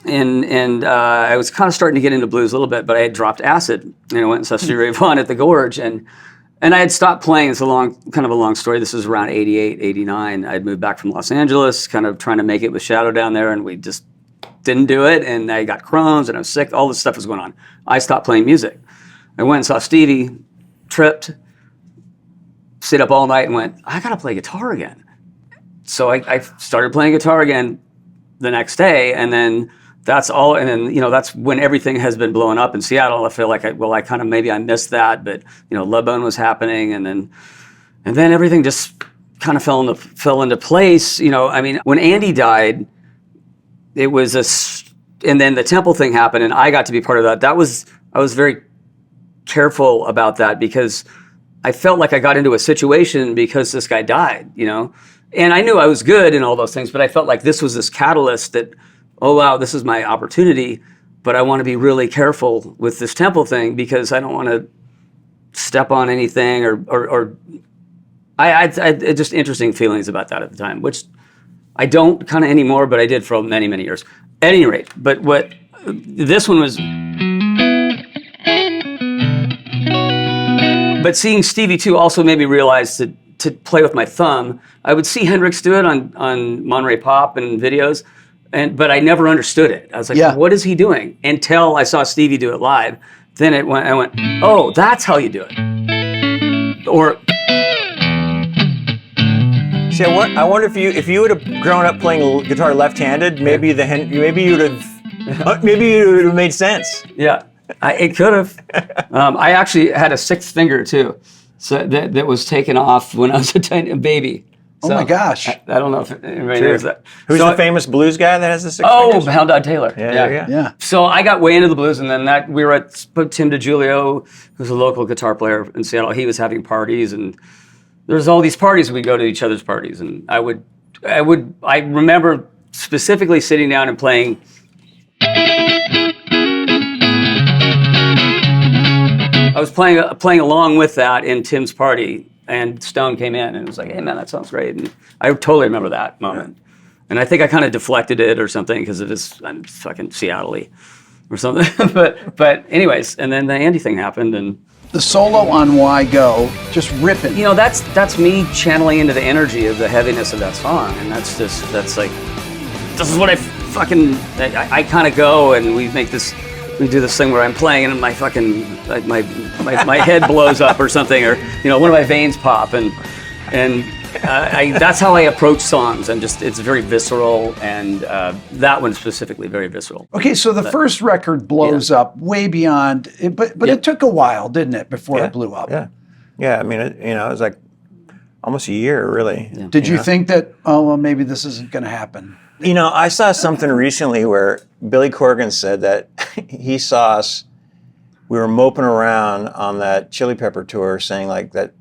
Speaker 3: and I was kind of starting to get into blues a little bit, but I had dropped acid, and I went and saw Stevie Ray Vaughan at the Gorge, and I had stopped playing. It's kind of a long story. This was around 88, 89. I'd moved back from Los Angeles, kind of trying to make it with Shadow down there, and we just didn't do it. And I got Crohn's, and I was sick. All this stuff was going on. I stopped playing music. I went and saw Stevie, tripped, stayed up all night, and went, I got to play guitar again. So I started playing guitar again the next day, and then that's all. And then, that's when everything has been blowing up in Seattle. I feel like I kind of maybe I missed that, but Ludbone was happening, and then everything just kind of fell into place. I mean, when Andy died, it was and then the Temple thing happened, and I got to be part of that. I was very careful about that because I felt like I got into a situation because this guy died, and I knew I was good and all those things, but I felt like this was this catalyst that, oh wow, this is my opportunity, but I want to be really careful with this Temple thing because I don't want to step on anything or I had just interesting feelings about that at the time, which I don't kind of anymore, but I did for many years. At any rate, but this one was. But seeing Stevie too also made me realize to play with my thumb. I would see Hendrix do it on Monterey Pop and videos. But I never understood it. I was like, what is he doing? Until I saw Stevie do it live. Then I went, oh, that's how you do it. Or
Speaker 2: see, I wonder if you would have grown up playing guitar left-handed, maybe you would have made sense.
Speaker 3: Yeah, it could have. I actually had a sixth finger too, so that was taken off when I was a baby.
Speaker 1: Oh my gosh!
Speaker 3: I don't know if anybody knows that.
Speaker 2: Who's the famous blues guy that has the six fingers?
Speaker 3: Hound Dog Taylor.
Speaker 2: Yeah.
Speaker 3: So I got way into the blues, and then we were at Tim DiGiulio, who's a local guitar player in Seattle. He was having parties, and there's all these parties. We'd go to each other's parties, and I remember specifically sitting down and playing. I was playing along with that in Tim's party. And Stone came in and was like, hey, man, that sounds great. And I totally remember that moment. And I think I kind of deflected it or something because I'm fucking Seattle-y or something. but anyways, and then the Andy thing happened. And
Speaker 1: The solo on Why Go, just ripping.
Speaker 3: You know, that's me channeling into the energy of the heaviness of that song, and that's like, this is what I kind of go, and we do this thing where I'm playing and my fucking my head blows up or something, or one of my veins pop, and that's how I approach songs. It's very visceral, and that one specifically very visceral.
Speaker 1: Okay, so the first record blows up way beyond, but it took a while, didn't it, before it blew up?
Speaker 2: Yeah. I mean, it was like almost a year, really.
Speaker 1: Yeah. Did you think that, oh, well, maybe this isn't going to happen?
Speaker 2: I saw something recently where Billy Corgan said that he saw us, we were moping around on that Chili Pepper tour saying like that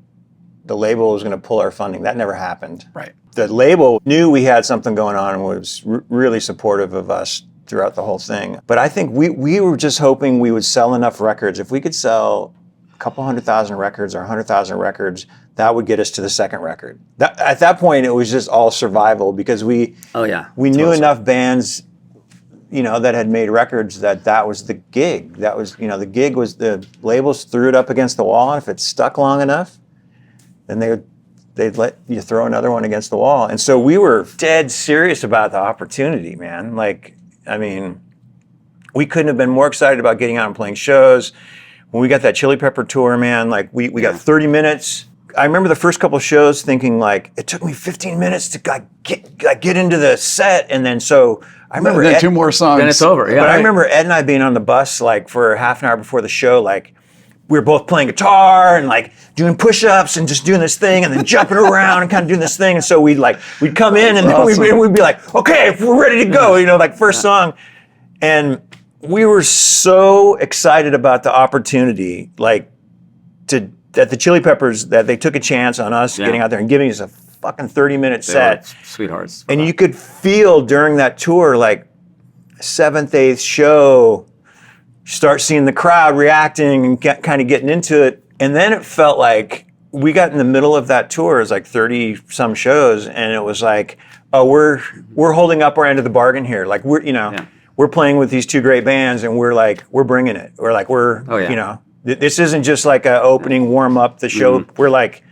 Speaker 2: the label was going to pull our funding. That never happened.
Speaker 1: Right.
Speaker 2: The label knew we had something going on and was really supportive of us throughout the whole thing. But I think we were just hoping we would sell enough records. If we could sell a couple 100,000 records or 100,000 records, that would get us to the second record. At that point, it was just all survival because we knew enough bands, that had made records that was the gig. That was, the gig was the labels threw it up against the wall, and if it stuck long enough, then they'd let you throw another one against the wall. And so we were dead serious about the opportunity, man. Like, I mean, we couldn't have been more excited about getting out and playing shows. When we got that Chili Pepper tour, man, like we got 30 minutes. I remember the first couple of shows thinking like, it took me 15 minutes to get into the set. And then so I remember
Speaker 1: then 2 more songs.
Speaker 3: Then it's over, yeah.
Speaker 2: But I remember Ed and I being on the bus like for half an hour before the show, like, we were both playing guitar and like doing push-ups and just doing this thing and then jumping around and kind of doing this thing. And so we'd come in and then we'd be like, okay, we're ready to go, like first song. And we were so excited about the opportunity, like that the Chili Peppers, that they took a chance on us getting out there and giving us a fucking 30-minute set.
Speaker 3: Sweethearts.
Speaker 2: And you could feel during that tour, like 7th, 8th show, start seeing the crowd reacting and kind of getting into it. And then it felt like we got in the middle of that tour, it was like 30 some shows, and it was like, oh, we're holding up our end of the bargain here. Like we're playing with these 2 great bands and we're bringing it. We're like, this isn't just like a opening warm up the show. Mm-hmm. We're like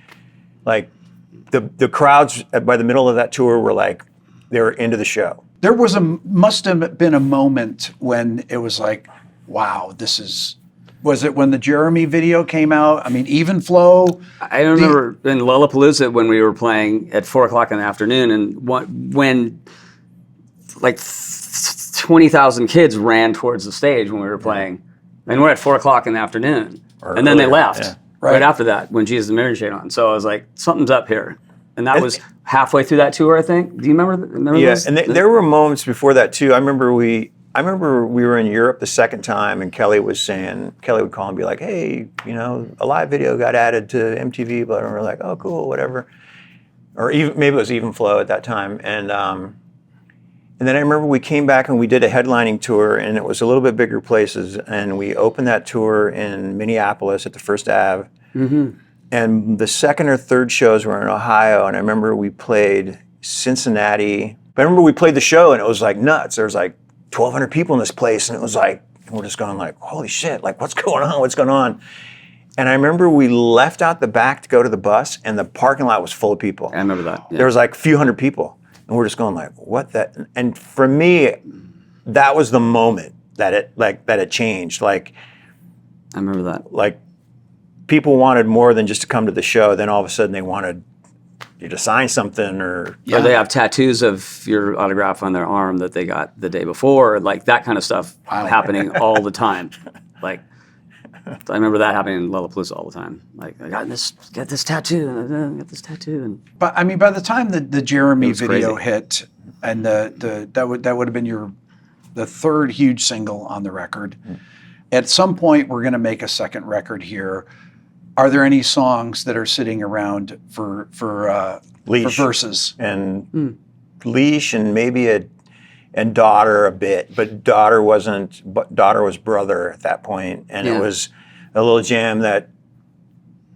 Speaker 2: the crowds by the middle of that tour were like, they were into the show.
Speaker 1: There must have been a moment when it was like, wow, was it when the Jeremy video came out? I mean, Even Flow?
Speaker 3: I remember in Lollapalooza when we were playing at 4:00 in the afternoon, and when like 20,000 kids ran towards the stage when we were playing, and we're at 4:00 in the afternoon, and then they left right after that when Jesus and Mary stayed on. So I was like, something's up here. And that was halfway through that tour, I think. Do you remember
Speaker 2: this? Yeah, and there were moments before that too. I remember we were in Europe the second time, and Kelly would call and be like, hey, a live video got added to MTV, but we're like, oh, cool, whatever. Or even maybe it was Even Flow at that time. And then I remember we came back and we did a headlining tour, and it was a little bit bigger places, and we opened that tour in Minneapolis at the First Ave. Mm-hmm. And the second or third shows were in Ohio, and I remember we played Cincinnati. But I remember we played the show, and it was like nuts. There was like 1,200 people in this place, and it was like, we're just going like, holy shit, like what's going on? And I remember we left out the back to go to the bus, and the parking lot was full of people.
Speaker 3: I remember that. Yeah.
Speaker 2: There was like a few hundred people, and we're just going like, what that? And for me, that was the moment that it changed. Like,
Speaker 3: I remember that.
Speaker 2: Like, people wanted more than just to come to the show. Then all of a sudden they wanted you to sign something, or
Speaker 3: they have tattoos of your autograph on their arm that they got the day before, like that kind of stuff happening all the time. Like, I remember that happening in Lollapalooza all the time. Like, I got this tattoo, and I got this tattoo. And
Speaker 1: but I mean, by the time the Jeremy video hit, and that would have been the third huge single on the record. At some point, we're going to make a second record here. Are there any songs that are sitting around for verses?
Speaker 2: And Leash and maybe and Daughter a bit, but Daughter was Brother at that point, and it was a little jam that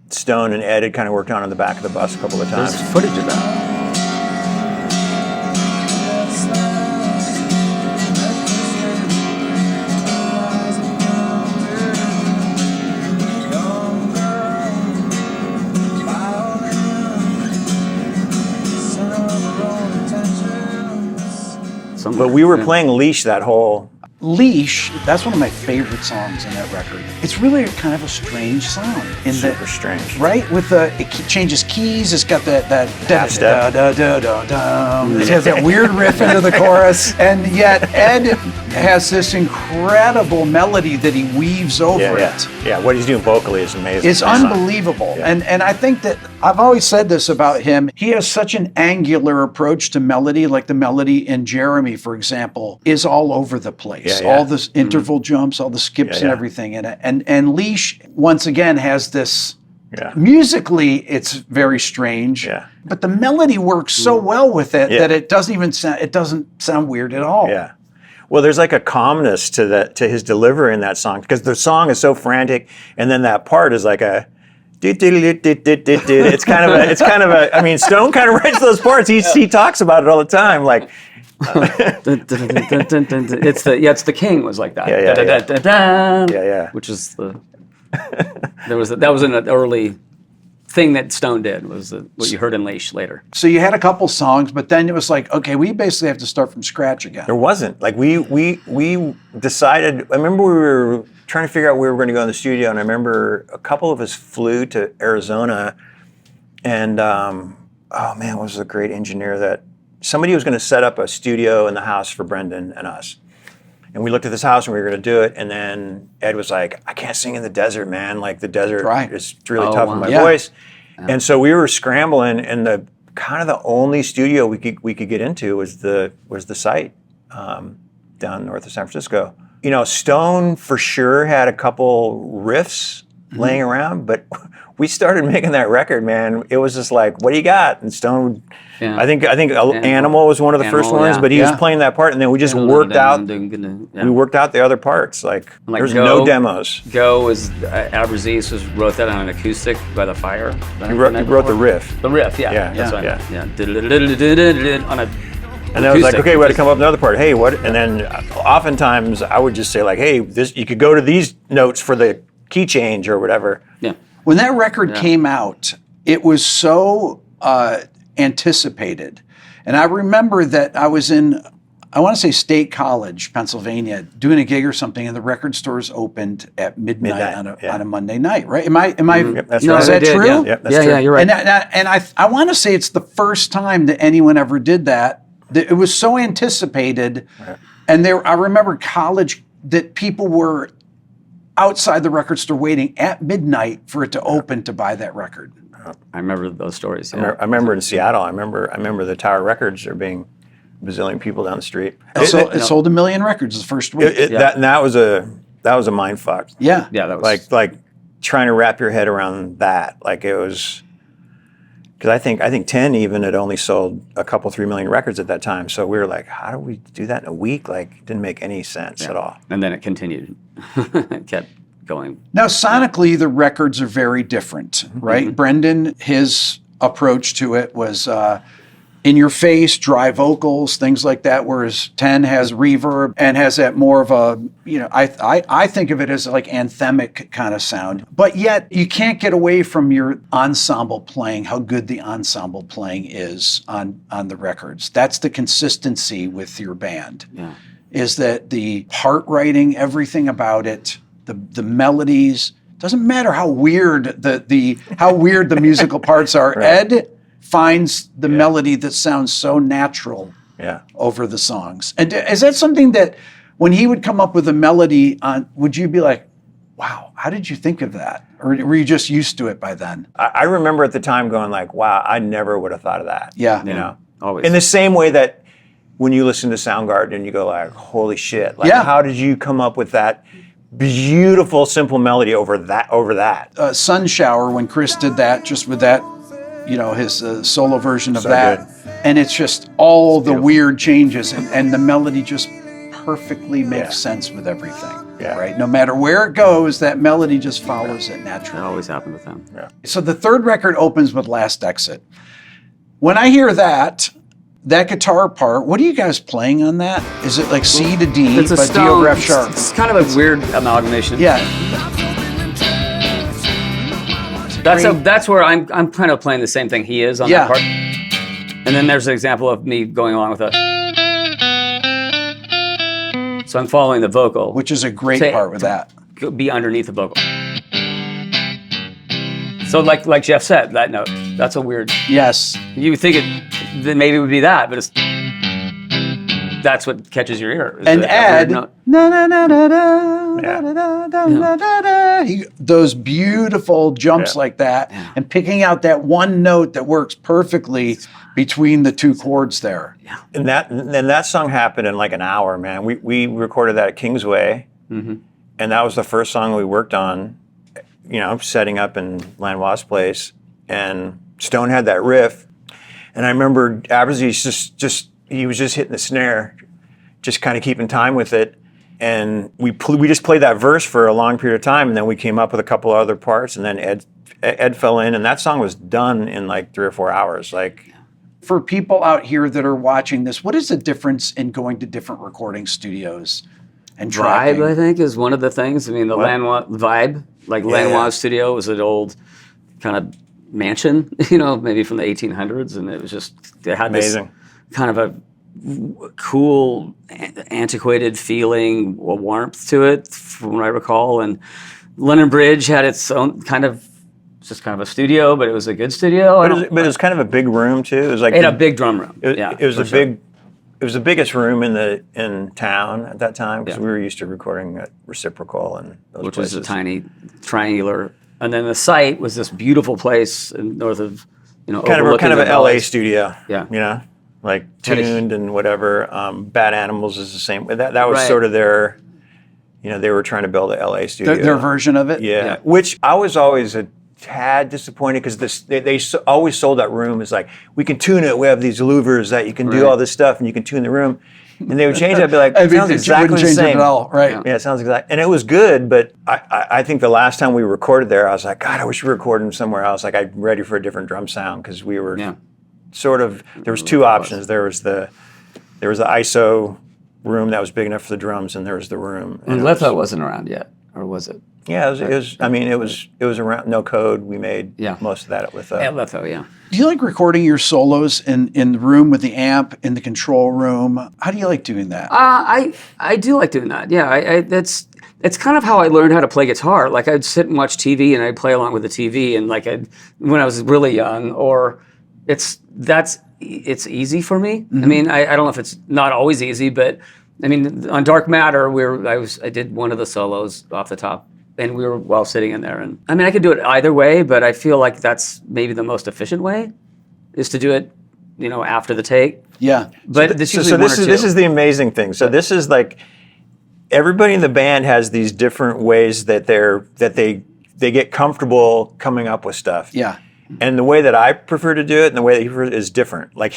Speaker 2: Stone and Ed had kind of worked on in the back of the bus a couple of times.
Speaker 3: There's footage of that. somewhere.
Speaker 2: But we were playing Leash that whole.
Speaker 1: Leash, that's one of my favorite songs in that record. It's really kind of a strange song.
Speaker 2: Super strange.
Speaker 1: Right? It changes keys, it's got that
Speaker 2: Half step.
Speaker 1: it has that weird riff into the chorus, and yet Ed has this incredible melody that he weaves over it.
Speaker 2: Yeah, what he's doing vocally is amazing.
Speaker 1: It's unbelievable.
Speaker 2: Yeah.
Speaker 1: And I think that I've always said this about him. He has such an angular approach to melody, like the melody in Jeremy, for example, is all over the place. All the interval jumps, all the skips and everything in it. And Leash, once again, has this, musically, it's very strange.
Speaker 2: Yeah.
Speaker 1: But the melody works so well with it that it doesn't sound weird at all.
Speaker 2: Yeah. Well, there's like a calmness to his delivery in that song, because the song is so frantic, and then that part is like a it's kind of a I mean, Stone kind of writes those parts. He talks about it all the time, like
Speaker 3: it's the King was like that.
Speaker 2: Yeah.
Speaker 3: Which is that was an early thing that Stone did, was what you heard in Leash later.
Speaker 1: So you had a couple songs, but then it was like, okay, we basically have to start from scratch again.
Speaker 2: There wasn't. Like we decided, I remember we were trying to figure out where we were going to go in the studio, and I remember a couple of us flew to Arizona, and what was a great engineer that somebody was going to set up a studio in the house for Brendan and us. And we looked at this house and we were going to do it, and then Ed was like, I can't sing in the desert, man. Like the desert is really tough on my voice. Yeah. And so we were scrambling, and the kind of the only studio we could get into was the site down north of San Francisco. You know, Stone for sure had a couple riffs laying around, but we started making that record, man. It was just like, what do you got? And Stone, I think Animal was one of the first ones, but he was playing that part, and then we just worked out. We worked out the other parts. Like there's no demos.
Speaker 3: Go was Abrazees wrote that on an acoustic by the fire.
Speaker 2: He wrote the riff.
Speaker 3: The riff, On a.
Speaker 2: And then I was like, okay, we had to come up with another part. Hey, what? And then oftentimes I would just say like, hey, you could go to these notes for the key change or whatever.
Speaker 3: Yeah.
Speaker 1: When that record came out, it was so anticipated. And I remember that I was in, I want to say State College, Pennsylvania, doing a gig or something, and the record stores opened at midnight on a Monday night, right? Am I?
Speaker 2: That's
Speaker 1: no,
Speaker 2: right.
Speaker 1: Is that true?
Speaker 2: Yeah, that's true.
Speaker 3: Yeah, you're right.
Speaker 1: And I want to say it's the first time that anyone ever did that. It was so anticipated. Right. And I remember college that people were outside the record store waiting at midnight for it to open to buy that record.
Speaker 3: I remember those stories.
Speaker 2: I remember in Seattle. I remember the Tower Records there being a bazillion people down the street.
Speaker 1: It sold 1 million records the first week.
Speaker 2: That was a mind fuck.
Speaker 1: Yeah,
Speaker 3: that was
Speaker 2: like trying to wrap your head around that. Like it was, because I think 10 even had only sold a couple 3 million records at that time. So we were like, how do we do that in a week? Like it didn't make any sense at all.
Speaker 3: And then it continued. It kept going.
Speaker 1: Now sonically, the records are very different, right? Brendan, his approach to it was in your face, dry vocals, things like that, whereas 10 has reverb and has that more of a, I think of it as like anthemic kind of sound. But yet you can't get away from your ensemble playing, how good the ensemble playing is on the records. That's the consistency with your band.
Speaker 3: Yeah.
Speaker 1: Is that the part writing, everything about it, the melodies, doesn't matter how weird the musical parts are. Right. Ed finds the melody that sounds so natural over the songs. And is that something that when he would come up with a melody would you be like, wow, how did you think of that? Or were you just used to it by then?
Speaker 2: I remember at the time going like, wow, I never would have thought of that.
Speaker 1: Yeah.
Speaker 3: Always.
Speaker 2: In the same way that when you listen to Soundgarden and you go like, holy shit, like how did you come up with that beautiful, simple melody over that?
Speaker 1: Sun Shower, when Chris did that, just with that, his solo version of that. Good. And it's just all the weird changes and the melody just perfectly makes sense with everything. Yeah. Right? No matter where it goes, that melody just follows it naturally.
Speaker 3: That always happened with them.
Speaker 2: Yeah.
Speaker 1: So the third record opens with Last Exit. When I hear that guitar part, what are you guys playing on that? Is it like C to D,
Speaker 3: it's
Speaker 1: but
Speaker 3: Stone,
Speaker 1: D over F sharp?
Speaker 3: It's kind of a weird amalgamation.
Speaker 1: Yeah.
Speaker 3: That's where I'm kind of playing the same thing he is on that part. And then there's an example of me going along with a. So I'm following the vocal.
Speaker 1: Which is a great
Speaker 3: to-
Speaker 1: part with that.
Speaker 3: Be underneath the vocal. So like Jeff said, that note, that's a weird,
Speaker 1: Yes.
Speaker 3: you would think that maybe it would be that, but that's what catches your ear. is
Speaker 1: And
Speaker 3: that weird
Speaker 1: Ed,
Speaker 3: note.
Speaker 1: na na na na na
Speaker 2: Yeah.
Speaker 1: na na na na na na. Those beautiful jumps
Speaker 2: Yeah.
Speaker 1: like that, and picking out that one note that works perfectly between the two chords there.
Speaker 2: And that song happened in like an hour, man. We recorded that at Kingsway, and that was the first song we worked on. You know, setting up in Lanois Place, and Stone had that riff, and I remember Aberzy's he was just hitting the snare, just kind of keeping time with it, and we just played that verse for a long period of time, and then we came up with a couple of other parts, and then Ed fell in, and that song was done in like 3 or 4 hours. Like,
Speaker 1: For people out here that are watching this, what is the difference in going to different recording studios and tracking?
Speaker 3: Vibe, I think, is one of the things. I mean, the Lanois vibe, like Lanois Studio was an old kind of mansion, you know, maybe from the 1800s, and it was just, it had
Speaker 2: amazing.
Speaker 3: this kind of a cool, antiquated feeling, a warmth to it, from what I recall. And London Bridge had its own kind of, just kind of a studio, but it was a good studio.
Speaker 2: But it was kind of a big room too. It was like
Speaker 3: It had a big drum room.
Speaker 2: It was
Speaker 3: for sure.
Speaker 2: It was the biggest room in town at that time, because we were used to recording at Reciprocal and those
Speaker 3: which
Speaker 2: places.
Speaker 3: was a tiny triangular. And then the site was this beautiful place north of, you know,
Speaker 2: kind of
Speaker 3: overlooking
Speaker 2: an
Speaker 3: the
Speaker 2: LA
Speaker 3: valleys.
Speaker 2: studio.
Speaker 3: Yeah.
Speaker 2: You know, like
Speaker 3: Had a-
Speaker 2: tuned and whatever. Bad Animals is the same. That was
Speaker 3: Right.
Speaker 2: sort of their, you know, they were trying to build a LA studio.
Speaker 1: Their version of it?
Speaker 2: Yeah. Which I was always a tad disappointed, because they always sold that room as like, we can tune it. We have these louvers that you can do
Speaker 3: Right.
Speaker 2: all this stuff, and you can tune the room. And they would change it. I'd be like,
Speaker 1: I
Speaker 2: it
Speaker 1: mean,
Speaker 2: sounds
Speaker 1: you
Speaker 2: exactly
Speaker 1: wouldn't
Speaker 2: the
Speaker 1: change
Speaker 2: same.
Speaker 1: it at all, right?
Speaker 2: Yeah, it sounds exactly. And it was good, but I think the last time we recorded there, I was like, God, I wish we were recording somewhere else. Like, I'm ready for a different drum sound, because we were sort of, there was two options. There was the ISO room that was big enough for the drums, and there was the room.
Speaker 3: And Litho wasn't around yet, or was it?
Speaker 2: Yeah, it was. I mean, it was around No Code. We made
Speaker 3: Yeah.
Speaker 2: most of that at Litho.
Speaker 3: Yeah, Litho, yeah.
Speaker 1: Do you like recording your solos in the room with the amp, in the control room? How do you like doing that?
Speaker 3: I do like doing that. Yeah, it's kind of how I learned how to play guitar. Like, I'd sit and watch TV, and I'd play along with the TV, and like when I was really young, or it's easy for me. I mean, I don't know if it's not always easy, but I mean, on Dark Matter, I did one of the solos off the top, and we were while sitting in there. And I mean, I could do it either way, but I feel like that's maybe the most efficient way, is to do it, you know, after the take.
Speaker 1: Yeah.
Speaker 3: But
Speaker 2: this is the amazing thing. So this is like, everybody in the band has these different ways that they get comfortable coming up with stuff.
Speaker 1: Yeah.
Speaker 2: And the way that I prefer to do it and the way that he prefers is different. Like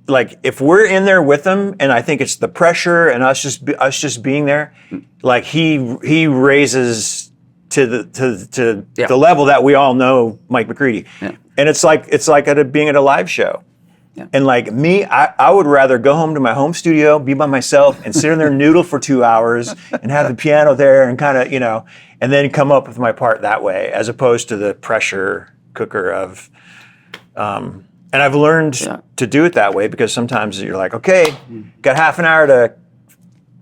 Speaker 2: like if we're in there with him, and I think it's the pressure and us just being there, like he raises to the level that we all know Mike McCready.
Speaker 3: Yeah.
Speaker 2: And it's like being at a live show.
Speaker 3: Yeah.
Speaker 2: And like me, I would rather go home to my home studio, be by myself, and sit in there noodle for 2 hours and have the piano there and kind of, you know, and then come up with my part that way, as opposed to the pressure cooker of, and I've learned to do it that way, because sometimes you're like, okay, got half an hour to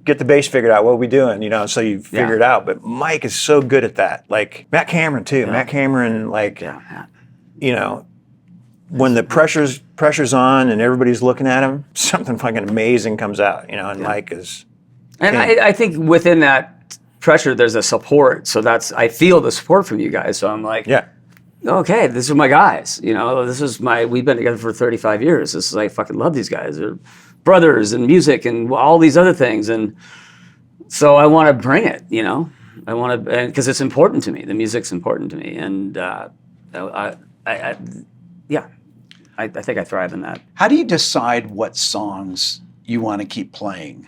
Speaker 2: get the bass figured out. What are we doing? You know, so you figure it out. But Mike is so good at that. Like Matt Cameron too. Yeah. Matt Cameron, like, you know, when the pressure's on and everybody's looking at him, something fucking amazing comes out. You know, and Mike is.
Speaker 3: And I think within that pressure, there's a support. So I feel the support from you guys. So I'm like, okay, this are my guys. You know, we've been together for 35 years. I fucking love these guys. They're brothers and music and all these other things. And so I want to bring it, you know. I want to, because it's important to me. The music's important to me. And I think I thrive in that.
Speaker 1: How do you decide what songs you want to keep playing?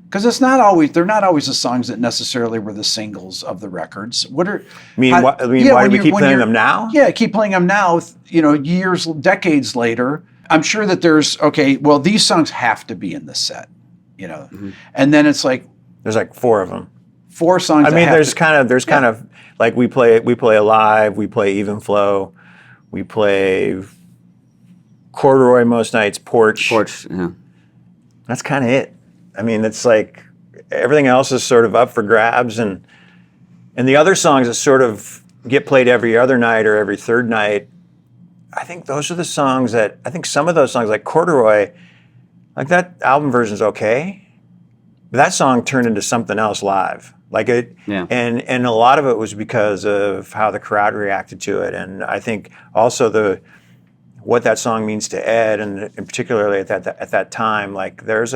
Speaker 1: Because they're not always the songs that necessarily were the singles of the records. Why do we keep playing them now? Yeah, keep playing them now, you know, decades later. I'm sure that these songs have to be in the set, you know. And then it's like,
Speaker 2: there's like 4 of them.
Speaker 1: 4 songs.
Speaker 2: I mean, there's kind of like we play Alive, we play Even Flow, we play Corduroy most nights, Porch.
Speaker 3: Yeah.
Speaker 2: That's kind of it. I mean, it's like, everything else is sort of up for grabs, and the other songs that sort of get played every other night or every third night, I think those are the songs that, I think some of those songs like Corduroy, like that album version's okay, but that song turned into something else live. Like it, and a lot of it was because of how the crowd reacted to it, and I think also what that song means to Ed, and particularly at that time, like there's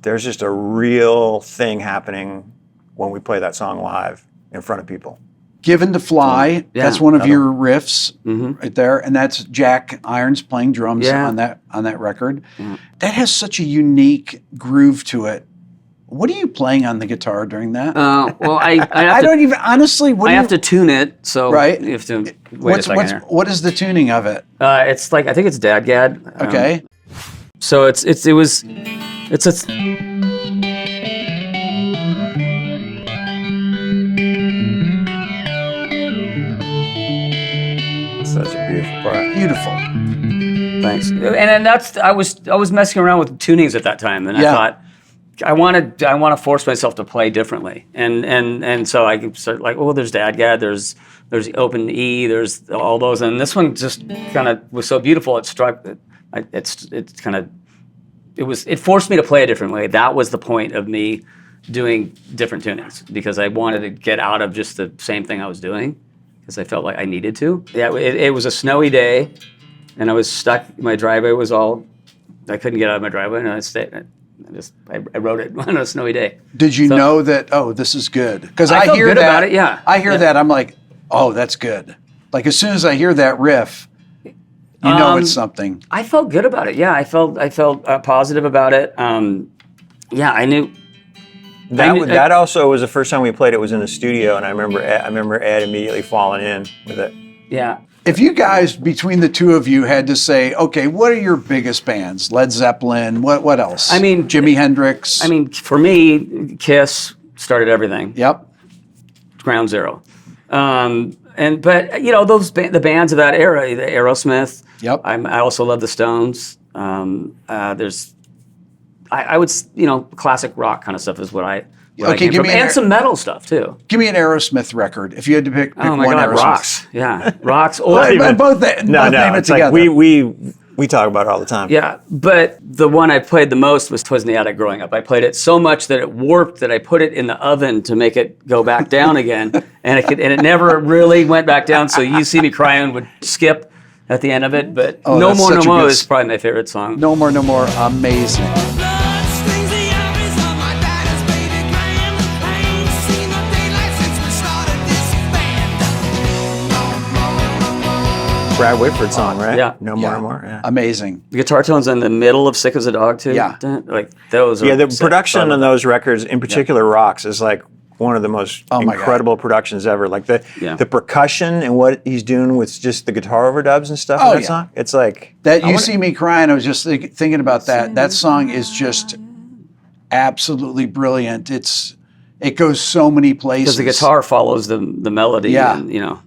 Speaker 2: just a real thing happening when we play that song live in front of people.
Speaker 1: Given to Fly, that's one of your riffs right there, and that's Jack Irons playing drums on that record. That has such a unique groove to it. What are you playing on the guitar during that?
Speaker 3: Well, I
Speaker 1: don't even honestly.
Speaker 3: I have to tune it, so
Speaker 1: right.
Speaker 3: You have to wait a second here.
Speaker 1: What is the tuning of it?
Speaker 3: It's like, I think it's Dadgad.
Speaker 1: Okay.
Speaker 3: So it's a.
Speaker 2: Such a beautiful part.
Speaker 1: Beautiful.
Speaker 3: Thanks. And then I was messing around with tunings at that time, and I thought I want to force myself to play differently, and so I started like, oh, there's Dadgad, there's open E, there's all those, and this one just kind of was so beautiful. It struck. It forced me to play a different way. That was the point of me doing different tunings, because I wanted to get out of just the same thing I was doing, because I felt like I needed to. Yeah, it was a snowy day, and I was stuck. My driveway was I couldn't get out of my driveway, and I wrote it on a snowy day.
Speaker 1: Did you know that, oh, this is good? Because
Speaker 3: I felt
Speaker 1: hear
Speaker 3: good
Speaker 1: that,
Speaker 3: about it, yeah.
Speaker 1: I hear that, I'm like, oh, that's good. Like as soon as I hear that riff, you know it's something.
Speaker 3: I felt good about it, yeah. I felt positive about it. Yeah, I knew.
Speaker 2: That also was the first time we played it was in the studio, and I remember Ed immediately falling in with it.
Speaker 3: Yeah.
Speaker 1: If you guys, between the two of you, had to say, okay, what are your biggest bands? Led Zeppelin, what else?
Speaker 3: I mean,
Speaker 1: Jimi Hendrix.
Speaker 3: I mean, for me, Kiss started everything.
Speaker 1: Yep.
Speaker 3: Ground Zero. But you know, the bands of that era, the Aerosmith.
Speaker 1: Yep.
Speaker 3: I also love the Stones. I would, classic rock kind of stuff is what I came from. And some metal stuff too.
Speaker 1: Give me an Aerosmith record if you had to pick
Speaker 3: oh my
Speaker 1: one
Speaker 3: God,
Speaker 1: Aerosmith.
Speaker 3: Rocks. Yeah, Rocks. Or
Speaker 1: both name it together.
Speaker 2: We talk about it all the time.
Speaker 3: Yeah, but the one I played the most was Twas in the Attic growing up. I played it so much that it warped that I put it in the oven to make it go back down again, and it never really went back down. So You See Me Crying would skip at the end of it, but No More is probably my favorite song.
Speaker 1: No More, amazing.
Speaker 2: Brad Whitford song, right?
Speaker 3: Yeah.
Speaker 2: No More. Yeah.
Speaker 1: Amazing.
Speaker 3: The guitar tones in the middle of Sick as a Dog too.
Speaker 1: Yeah.
Speaker 3: Like those are
Speaker 2: the production on those records, in particular Rocks, is like one of the most incredible productions ever. Like the percussion and what he's doing with just the guitar overdubs and stuff in that song. It's like
Speaker 1: that You See Me Crying, I was just thinking about that. That song is just absolutely brilliant. It goes so many places.
Speaker 3: Because the guitar follows the melody.
Speaker 1: Yeah.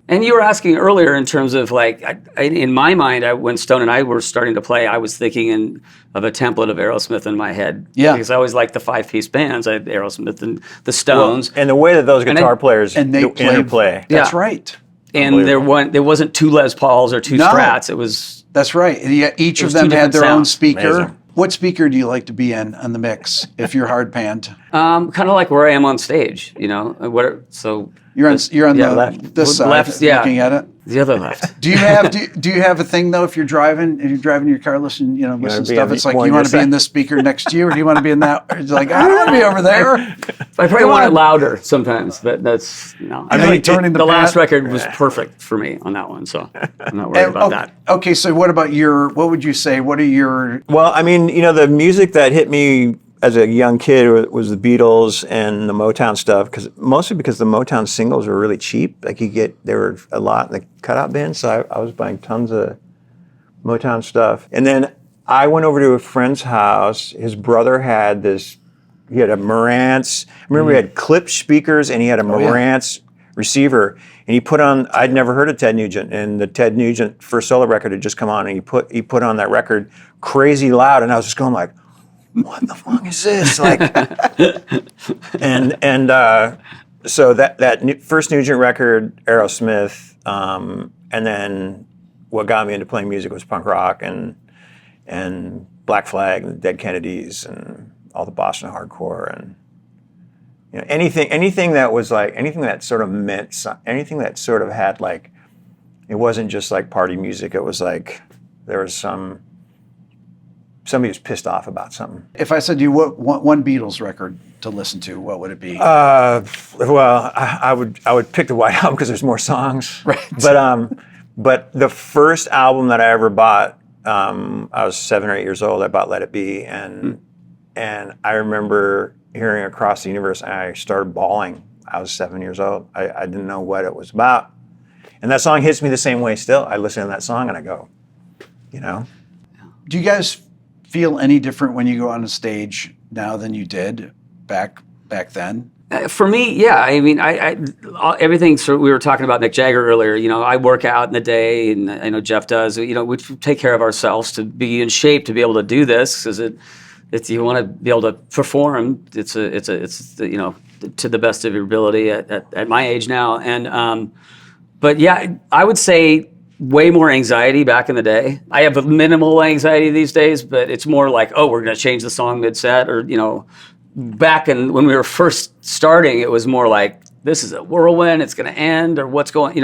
Speaker 3: And you were asking earlier in terms of like, in my mind, when Stone and I were starting to play, I was thinking of a template of Aerosmith in my head.
Speaker 1: Yeah.
Speaker 3: Because I always liked the 5-piece bands. I had Aerosmith and the Stones.
Speaker 2: And the way that those guitar players interplay.
Speaker 1: That's right.
Speaker 3: And there wasn't two Les Pauls or two Strats. It was...
Speaker 1: That's right. Each of them had their own speaker.
Speaker 2: Amazing.
Speaker 1: What speaker do you like to be in on the mix if you're hard panned?
Speaker 3: Kind of like where I am on stage, so
Speaker 1: you're on the
Speaker 3: left.
Speaker 1: This side,
Speaker 3: left,
Speaker 1: looking at it.
Speaker 3: The other left.
Speaker 1: Do you have a thing though if you're driving in your car, listen to stuff? It's like you want to be in this speaker next to you, or do you want to be in that? Or it's like I don't want to be over there.
Speaker 3: I probably want it louder sometimes, but that's no.
Speaker 1: I mean, turning
Speaker 3: the last record was perfect for me on that one, so I'm not worried about that.
Speaker 1: Okay, so what about what would you say? What are your?
Speaker 2: Well, I mean, the music that hit me as a young kid was the Beatles and the Motown stuff, mostly because the Motown singles were really cheap. Like there were a lot in the cutout bin, so I was buying tons of Motown stuff. And then I went over to a friend's house. His brother had he had a Marantz. I remember he had clip speakers and he had a Marantz receiver. And he put on, I'd never heard of Ted Nugent, and the Ted Nugent first solo record had just come on, and he put on that record crazy loud, and I was just going like, what the fuck is this? Like, so that first Nugent record, Aerosmith, and then what got me into playing music was punk rock and Black Flag and the Dead Kennedys and all the Boston hardcore and anything that was like anything that sort of meant anything that sort of had like it wasn't just like party music. It was like there was somebody was pissed off about something.
Speaker 1: If I said to you, what one Beatles record to listen to, what would it be?
Speaker 2: Well, I would pick the White Album because there's more songs.
Speaker 1: Right.
Speaker 2: But the first album that I ever bought, I was 7 or 8 years old. I bought Let It Be, and I remember hearing Across the Universe, and I started bawling. I was 7 years old. I didn't know what it was about, and that song hits me the same way still. I listen to that song and I go,
Speaker 1: Do you guys feel any different when you go on a stage now than you did back then?
Speaker 3: For me, yeah. I mean, everything. So we were talking about Mick Jagger earlier. I work out in the day, and I know Jeff does. We take care of ourselves to be in shape to be able to do this. Because you want to be able to perform. It's to the best of your ability at my age now. And but yeah, I would say way more anxiety back in the day. I have a minimal anxiety these days, but it's more like, oh, we're going to change the song mid-set, or back when we were first starting, it was more like, this is a whirlwind, it's going to end, or what's going,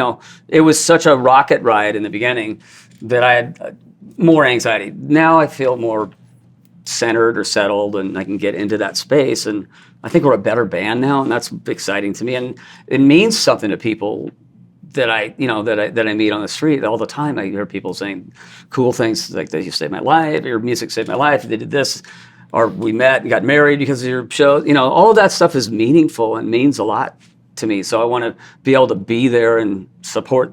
Speaker 3: it was such a rocket ride in the beginning that I had more anxiety. Now I feel more centered or settled, and I can get into that space, and I think we're a better band now, and that's exciting to me, and it means something to people that I meet on the street all the time. I hear people saying cool things like that. You saved my life, your music saved my life, they did this, or we met and got married because of your show. All of that stuff is meaningful and means a lot to me. So I want to be able to be there and support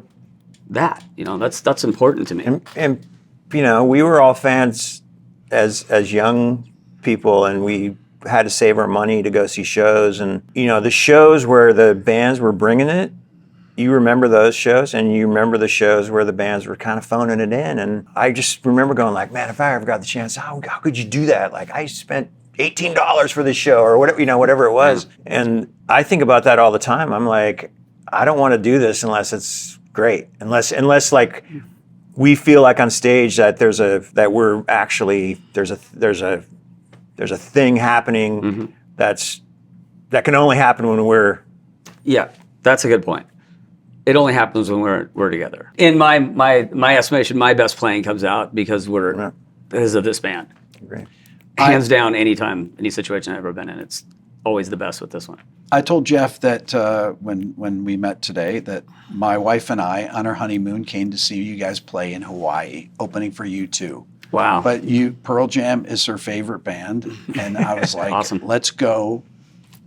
Speaker 3: that. That's important to me.
Speaker 2: And we were all fans as young people, and we had to save our money to go see shows. And the shows where the bands were bringing it, you remember those shows, and you remember the shows where the bands were kind of phoning it in. And I just remember going like, man, if I ever got the chance, how could you do that? Like, I spent $18 for this show, or whatever it was. Yeah. And I think about that all the time. I'm like, I don't want to do this unless it's great, unless like we feel like on stage that there's a thing happening. Mm-hmm. that can only happen when we're.
Speaker 3: Yeah, that's a good point. It only happens when we're together. In my estimation, my best playing comes out because because of this band.
Speaker 2: Great.
Speaker 3: Hands down, any situation I've ever been in, it's always the best with this one.
Speaker 1: I told Jeff that when we met today that my wife and I, on our honeymoon, came to see you guys play in Hawaii, opening for U2.
Speaker 3: Wow.
Speaker 1: But Pearl Jam is her favorite band, and I was like,
Speaker 3: awesome.
Speaker 1: Let's go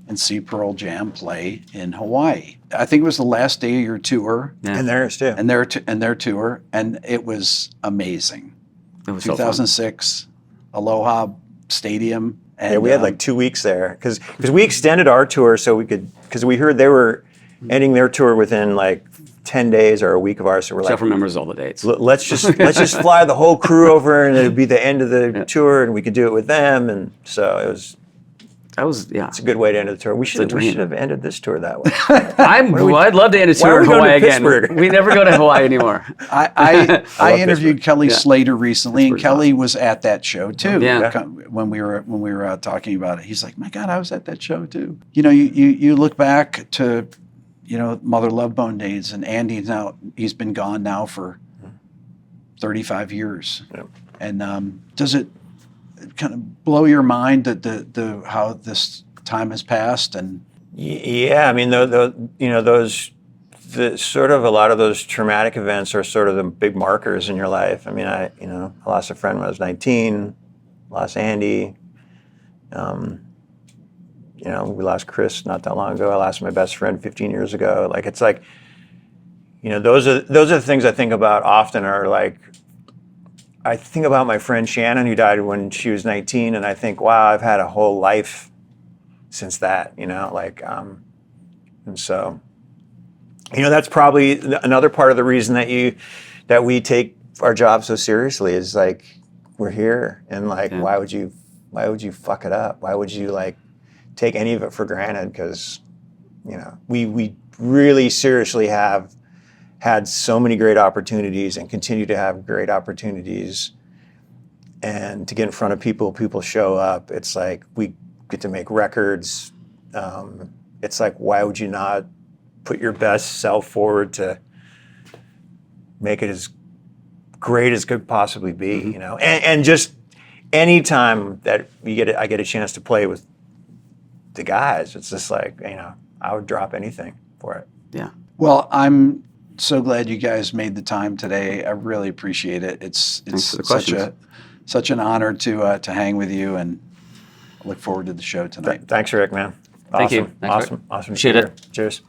Speaker 1: and see Pearl Jam play in Hawaii. I think it was the last day of your tour.
Speaker 2: Yeah. And theirs too.
Speaker 1: And their tour, and it was amazing.
Speaker 3: It was
Speaker 1: 2006, Aloha Stadium. And,
Speaker 2: we had like 2 weeks there because we extended our tour so we could, because we heard they were ending their tour within like 10 days or a week of ours. So we're
Speaker 3: Jeff
Speaker 2: like,
Speaker 3: remembers all the dates.
Speaker 2: Let's just fly the whole crew over, and it'll be the end of the tour, and we could do it with them. And so it was. It's a good way to end the tour. We should have ended this tour that way.
Speaker 3: I'd love to end a tour in Hawaii again. We never go to Hawaii anymore.
Speaker 1: I interviewed Kelly Slater recently, and Kelly was at that show too.
Speaker 3: Yeah.
Speaker 1: When we were out talking about it, he's like, "My God, I was at that show too." You look back to, Mother Love Bone days, and Andy's he's been gone now for 35 years.
Speaker 2: Yep.
Speaker 1: And does it kind of blow your mind that the how this time has passed? And
Speaker 2: yeah, I mean, the sort of a lot of those traumatic events are sort of the big markers in your life. I mean, I lost a friend when I was 19, lost Andy. We lost Chris not that long ago. I lost my best friend 15 years ago. Like, it's like, those are the things I think about often. Are like, I think about my friend Shannon, who died when she was 19, and I think, wow, I've had a whole life since that, and so, that's probably another part of the reason that we take our job so seriously is like, we're here, and like, why would you Why would you fuck it up? Why would you like take any of it for granted? Because, you know, we really seriously have had so many great opportunities and continue to have great opportunities. And to get in front of people, people show up. It's like we get to make records. It's like, why would you not put your best self forward to make it as great as could possibly be, you know? And just any time that I get a chance to play with the guys, it's just like, you know, I would drop anything for it.
Speaker 3: Yeah.
Speaker 1: Well, I'm so glad you guys made the time today. I really appreciate it. It's such an honor to hang with you, and I look forward to the show tonight.
Speaker 2: Thanks, Rick, man.
Speaker 3: Thank you.
Speaker 2: Awesome. Awesome.
Speaker 3: Appreciate it.
Speaker 2: Cheers.